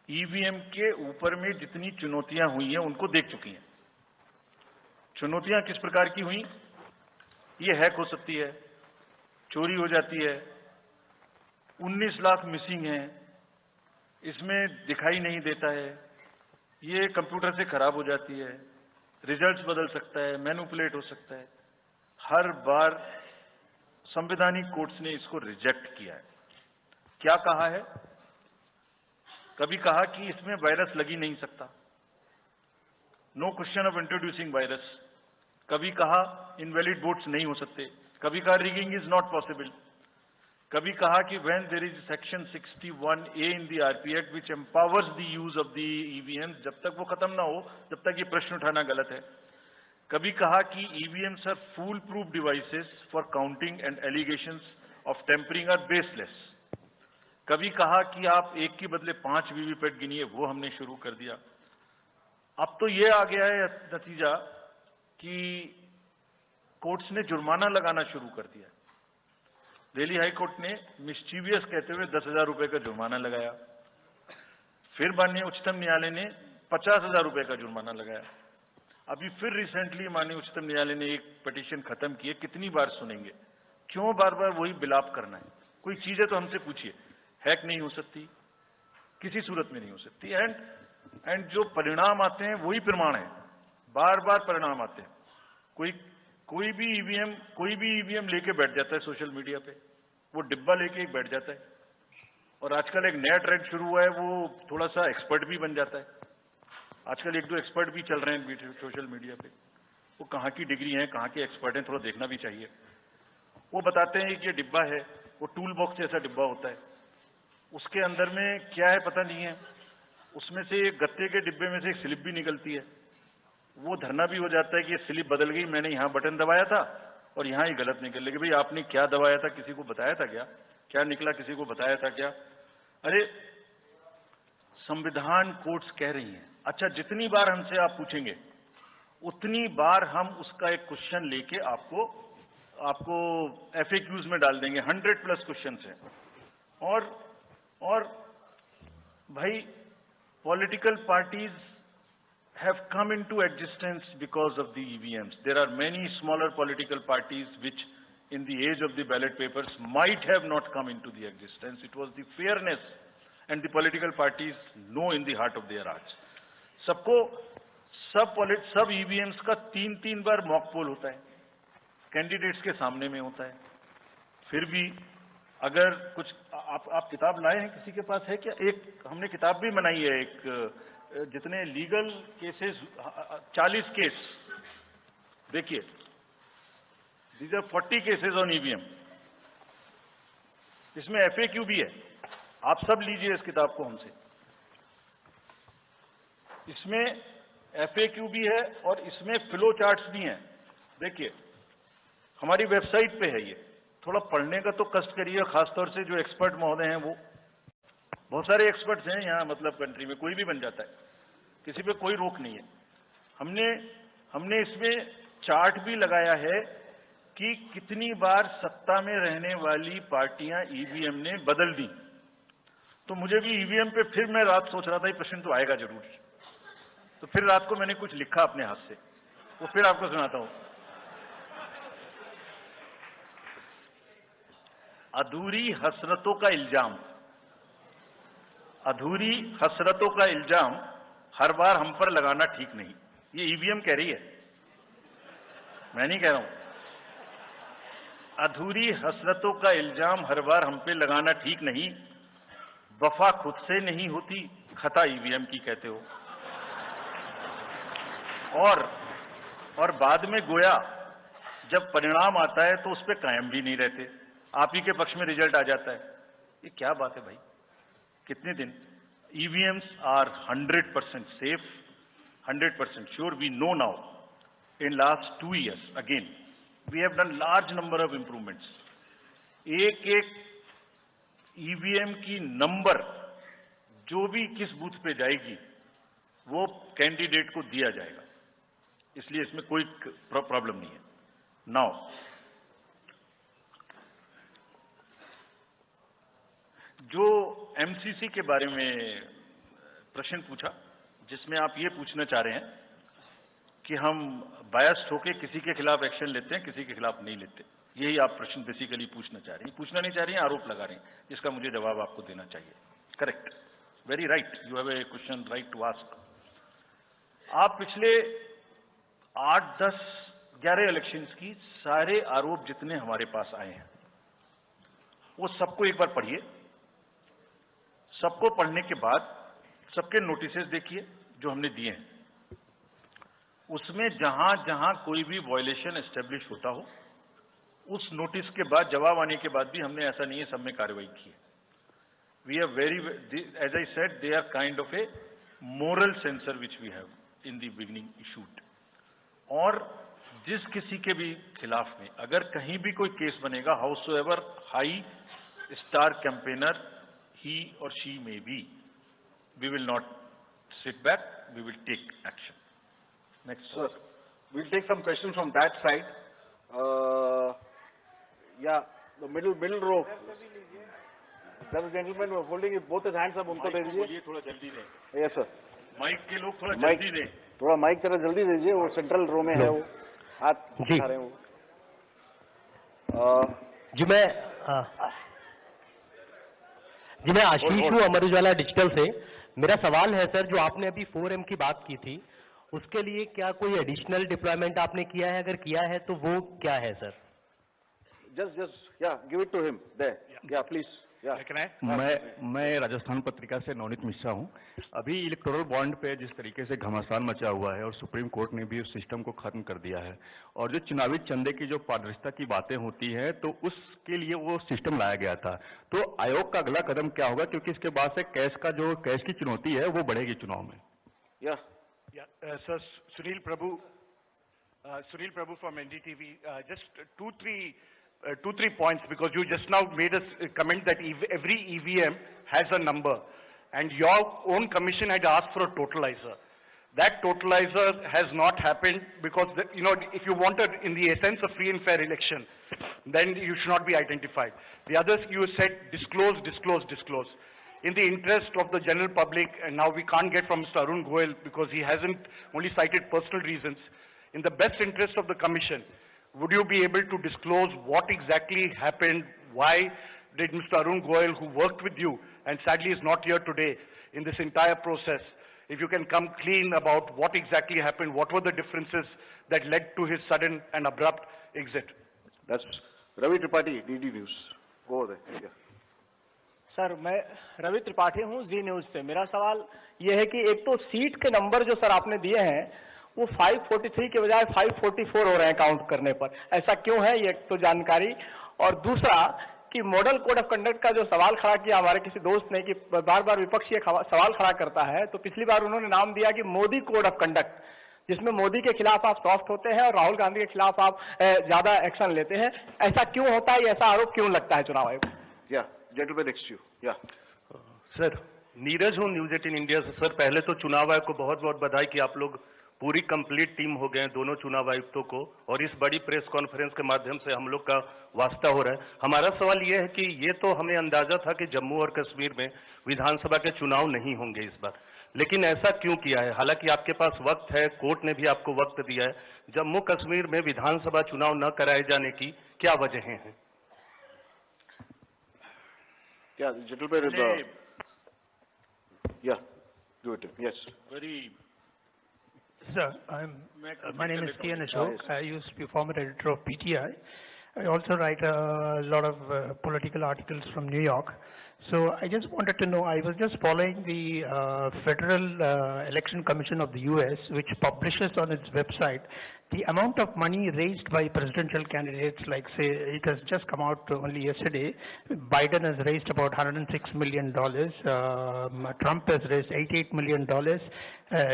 EVM के ऊपर में जितनी चुनौतियां हुई हैं उनको देख चुकी हैं। चुनौतियां किस प्रकार की हुई? ये हैक हो सकती है, चोरी हो जाती है, 19 लाख मिसिंग हैं, इसमें दिखाई नहीं देता है, ये कंप्यूटर से खराब हो जाती है, रिजल्ट्स बदल सकता है, मैनिपुलेट हो सकता है। हर बार संवैधानिक कोर्ट्स ने इसको रिजेक्ट किया है। क्या कहा है? कभी कहा कि इसमें वायरस लग ही नहीं सकता, no question of introducing virus. कभी कहा इनवैलिड वोट्स नहीं हो सकते, कभी कहा रिगिंग इज नॉट पॉसिबल, कभी कहा कि when there is section 61A in the RP act which empowers the use of the EVM, जब तक वो खत्म ना हो जब तक ये प्रश्न उठाना गलत है। कभी कहा कि EVMs are foolproof devices for counting and allegations of tampering are baseless. कभी कहा कि आप एक के बदले 5 वीवीपैट गिनिए, वो हमने शुरू कर दिया। अब तो ये आ गया है नतीजा कि कोर्ट्स ने जुर्माना लगाना शुरू कर दिया। दिल्ली हाई कोर्ट ने मिस्चीवियस कहते हुए 10,000 रुपए का जुर्माना लगाया, फिर माननीय उच्चतम न्यायालय ने 50,000 रुपए का जुर्माना लगाया। अभी फिर रिसेंटली माननीय उच्चतम न्यायालय ने एक पिटीशन खत्म की है। कितनी बार सुनेंगे? क्यों बार बार वही बिलाप करना है? कोई चीजें तो हमसे पूछिए। हैक नहीं हो सकती, किसी सूरत में नहीं हो सकती, एंड जो परिणाम आते हैं वही प्रमाण है, बार बार परिणाम आते हैं। कोई भी ईवीएम लेके बैठ जाता है सोशल मीडिया पे, वो डिब्बा लेके एक बैठ जाता है, और आजकल एक नया ट्रेंड शुरू हुआ है, वो थोड़ा सा एक्सपर्ट भी बन जाता है। आजकल 1-2 एक्सपर्ट भी चल रहे हैं सोशल मीडिया पे, वो कहाँ की डिग्री हैं, कहाँ के एक्सपर्ट हैं, थोड़ा देखना भी चाहिए। वो बताते हैं कि ये डिब्बा है, वो टूल बॉक्स जैसा डिब्बा होता है, उसके अंदर में क्या है पता नहीं है, उसमें से एक गत्ते के डिब्बे में से एक स्लिप भी निकलती है। वो धरना भी हो जाता है कि ये स्लिप बदल गई, मैंने यहाँ बटन दबाया था और यहाँ ही गलत निकल गई। भाई आपने क्या दबाया था, किसी को बताया था क्या? क्या निकला, किसी को बताया था क्या? अरे संविधान कोर्ट्स कह रही हैं। अच्छा, जितनी बार हमसे आप पूछेंगे उतनी बार हम उसका एक क्वेश्चन लेके आपको FAQs में डाल देंगे। 100+ क्वेश्चन है। और भाई political parties have come into existence because of the EVMs. There are many smaller political parties which in the age of the ballot papers might have not come into the existence. It was the fairness, and the political parties know in the heart of their hearts. सब EVMs का 3-3 बार mock poll होता है, candidates के सामने में होता है। फिर भी अगर कुछ आप किताब लाए हैं, किसी के पास है क्या? एक हमने किताब भी बनाई है, एक जितने लीगल केसेस 40 केस, देखिए these are 40 cases on EVM. इसमें FAQ भी है, आप सब लीजिए इस किताब को हमसे। इसमें FAQ भी है और इसमें फ्लो चार्ट्स भी हैं। देखिए हमारी वेबसाइट पे है, ये थोड़ा पढ़ने का तो कष्ट करिए, खासतौर से जो एक्सपर्ट महोदय हैं। वो बहुत सारे एक्सपर्ट्स हैं यहाँ, मतलब कंट्री में कोई भी बन जाता है, किसी पे कोई रोक नहीं है। हमने इसमें चार्ट भी लगाया है कि कितनी बार सत्ता में रहने वाली पार्टियां ईवीएम ने बदल दी। तो मुझे भी ईवीएम पे फिर मैं रात सोच रहा था ये प्रश्न तो आएगा जरूर, तो फिर रात को मैंने कुछ लिखा अपने हाथ से, वो फिर आपको सुनाता हूं। अधूरी हसरतों का इल्जाम, अधूरी हसरतों का इल्जाम हर बार हम पर लगाना ठीक नहीं। ये ईवीएम कह रही है, मैं नहीं कह रहा हूं। अधूरी हसरतों का इल्जाम हर बार हम पे लगाना ठीक नहीं। वफा खुद से नहीं होती, खता ईवीएम की कहते हो। और बाद में गोया जब परिणाम आता है तो उस पर कायम भी नहीं रहते, आप ही के पक्ष में रिजल्ट आ जाता है। ये क्या बात है भाई? कितने दिन? EVMs are 100% safe, 100% sure. We know now. In last 2 years, again, we have done large number of improvements. एक EVM की नंबर जो भी किस बूथ पे जाएगी वो कैंडिडेट को दिया जाएगा। इसलिए इसमें कोई प्रॉब्लम नहीं है। नाउ जो एमसीसी के बारे में प्रश्न पूछा, जिसमें आप ये पूछना चाह रहे हैं कि हम बायस्ड होकर किसी के खिलाफ एक्शन लेते हैं, किसी के खिलाफ नहीं लेते, यही आप प्रश्न बेसिकली पूछना चाह रहे हैं। पूछना नहीं चाह रही हैं, आरोप लगा रहे हैं, जिसका मुझे जवाब आपको देना चाहिए। Correct, very right, you have a question right to ask. आप पिछले 8, 10, 11 इलेक्शंस की सारे आरोप जितने हमारे पास आए हैं वो सबको एक बार पढ़िए। सबको पढ़ने के बाद सबके नोटिसेस देखिए जो हमने दिए हैं। उसमें जहां जहां कोई भी वायलेशन एस्टेब्लिश होता हो, उस नोटिस के बाद, जवाब आने के बाद भी हमने ऐसा नहीं है सब में कार्रवाई की है। We are very, as I said, they are kind of a moral censor which we have in the beginning issued. और जिस किसी के भी खिलाफ में अगर कहीं भी कोई केस बनेगा, however high star campaigner he or she may be, we will not sit back, we will take action. Next. Sir, we'll take some questions from that side. Yeah, the middle row. There is a gentleman holding both his hands up, उनको दे दीजिए। थोड़ा जल्दी दें। Yes sir. Mic के लोग थोड़ा जल्दी दें। थोड़ा माइक जरा जल्दी दीजिए, वो सेंट्रल रो में है, वो हाथ उठा रहे हैं वो। जी मैं आशीष हूँ, अमर उजाला डिजिटल से। मेरा सवाल है सर, जो आपने अभी 4M की बात की थी, उसके लिए क्या कोई एडिशनल डिप्लॉयमेंट आपने किया है? अगर किया है तो वो क्या है sir? Just yeah, give it to him there. Yeah, please. मैं राजस्थान पत्रिका से नवनीत मिश्रा हूं। अभी इलेक्टोरल बॉन्ड पे जिस तरीके से घमासान मचा हुआ है और सुप्रीम कोर्ट ने भी उस सिस्टम को खत्म कर दिया है, और जो चुनावी चंदे की जो पारदर्शिता की बातें होती हैं, तो उसके लिए वो सिस्टम लाया गया था। तो आयोग का अगला कदम क्या होगा, क्योंकि इसके बाद से कैश की चुनौती है वो बढ़ेगी चुनाव में। Sir, Sunil Prabhu from NDTV. Just two, three points, because you just now made a comment that every EVM has a number, and your own commission had asked for a totalizer. That totalizer has not happened because, if you wanted in the essence of free and fair election, then you should not be identified. The others you said disclose. In the interest of the general public, and now we can't get from Mr. Arun Goel because he hasn't only cited personal reasons. In the best interest of the commission, would you be able to disclose what exactly happened? Why did Mr. Arun Goel, who worked with you and sadly is not here today in this entire process, if you can come clean about what exactly happened, what were the differences that led to his sudden and abrupt exit? That's Ravi Tripathi, DD News. Go there. Yeah. Sir मैं रवि त्रिपाठी हूँ, जी news पे। मेरा सवाल ये है कि एक तो सीट के नंबर जो सर आपने दिए हैं वो 543 के बजाय 544 हो रहे हैं काउंट करने पर, ऐसा क्यों है? ये तो जानकारी। और दूसरा कि मॉडल कोड ऑफ कंडक्ट का जो सवाल खड़ा किया हमारे किसी दोस्त ने कि बार बार विपक्ष ये सवाल खड़ा करता है, तो पिछली बार उन्होंने नाम दिया कि मोदी कोड ऑफ कंडक्ट, जिसमें मोदी के खिलाफ आप सॉफ्ट होते हैं और राहुल गांधी के खिलाफ आप ज्यादा एक्शन लेते हैं। ऐसा क्यों होता है? ऐसा आरोप क्यों लगता है चुनाव आयोग? Gentleman next to you. Yeah. Sir Neeraj हूँ, न्यूज 18 इंडिया से। सर पहले तो चुनाव आयोग को बहुत बहुत बधाई कि आप लोग पूरी कंप्लीट टीम हो गए हैं, दोनों चुनाव आयुक्तों को, और इस बड़ी प्रेस कॉन्फ्रेंस के माध्यम से हम लोग का वास्ता हो रहा है। हमारा सवाल ये है कि ये तो हमें अंदाजा था कि जम्मू और कश्मीर में विधानसभा के चुनाव नहीं होंगे इस बार, लेकिन ऐसा क्यों किया है? हालांकि आपके पास वक्त है, कोर्ट ने भी आपको वक्त दिया है। जम्मू कश्मीर में विधानसभा चुनाव न कराए जाने की क्या वजहें हैं? Yeah, the gentleman. Yeah, do it. Yes. Sir, my name is K.N. Ashok. I used to be former editor of PTI. I also write a lot of political articles from New York. So I just wanted to know, I was just following the Federal Election Commission of the US, which publishes on its website the amount of money raised by presidential candidates. Like, say, it has just come out only yesterday. Biden has raised about $106 million. Trump has raised $88 million.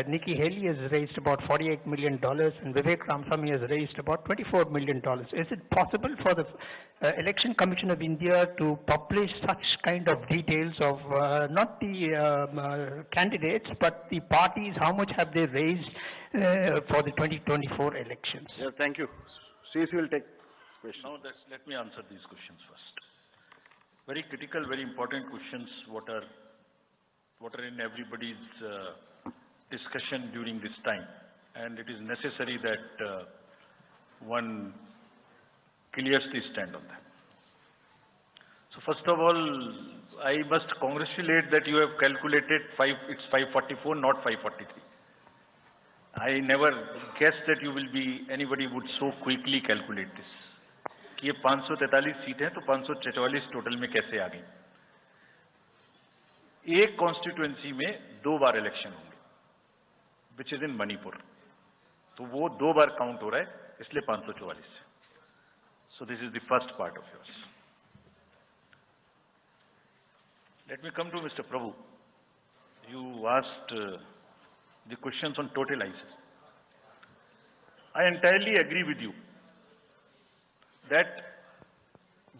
Nikki Haley has raised about $48 million. And Vivek Ramaswamy has raised about $24 million. Is it possible for the Election Commission of India to publish such kind of details of not the candidates but the parties, how much have they raised for the 2024 elections? Yeah, thank you. CC will take question. Now let me answer these questions first. Very critical, very important questions what are in everybody's discussion during this time, and it is necessary that one clears the stand on them. So first of all, I must congratulate that you have calculated it's 544, not 543. I never guessed that anybody would so quickly calculate this. कि ये 543 seat है तो 544 total में कैसे आ गई? एक constituency में 2 बार election होंगे, विच इज इन मणिपुर, तो वो 2 बार काउंट हो रहा है, इसलिए 544 है. So this is the first part of yours. Let me come to Mr. Prabhu. You asked the questions on totalizer. I entirely agree with you that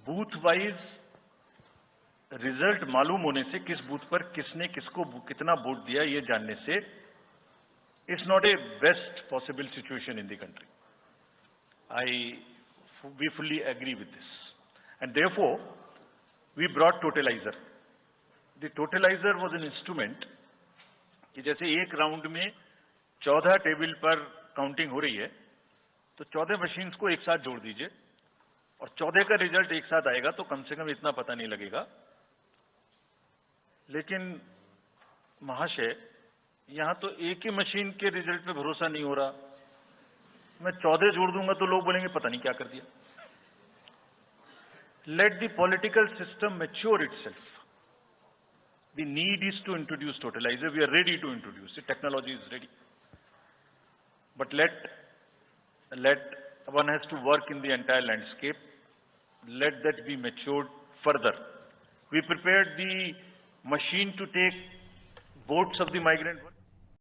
booth-wise result मालूम होने से किस बूथ पर किसने किसको कितना वोट दिया ये जानने से it's not a best possible situation in the country. We fully agree with this, and therefore we brought totalizer. The totalizer was an instrument कि जैसे एक राउंड में 14 टेबल पर काउंटिंग हो रही है तो 14 मशीन्स को एक साथ जोड़ दीजिए और 14 का रिजल्ट एक साथ आएगा तो कम से कम इतना पता नहीं लगेगा. लेकिन महाशय यहां तो एक ही मशीन के रिजल्ट पे भरोसा नहीं हो रहा, मैं 14 जोड़ दूंगा तो लोग बोलेंगे पता नहीं क्या कर दिया. Let the political system mature itself. The need is to introduce totalizer. We are ready to introduce it. Technology is ready. But one has to work in the entire landscape. Let that be matured further. We prepared the machine to take votes of the migrant workers.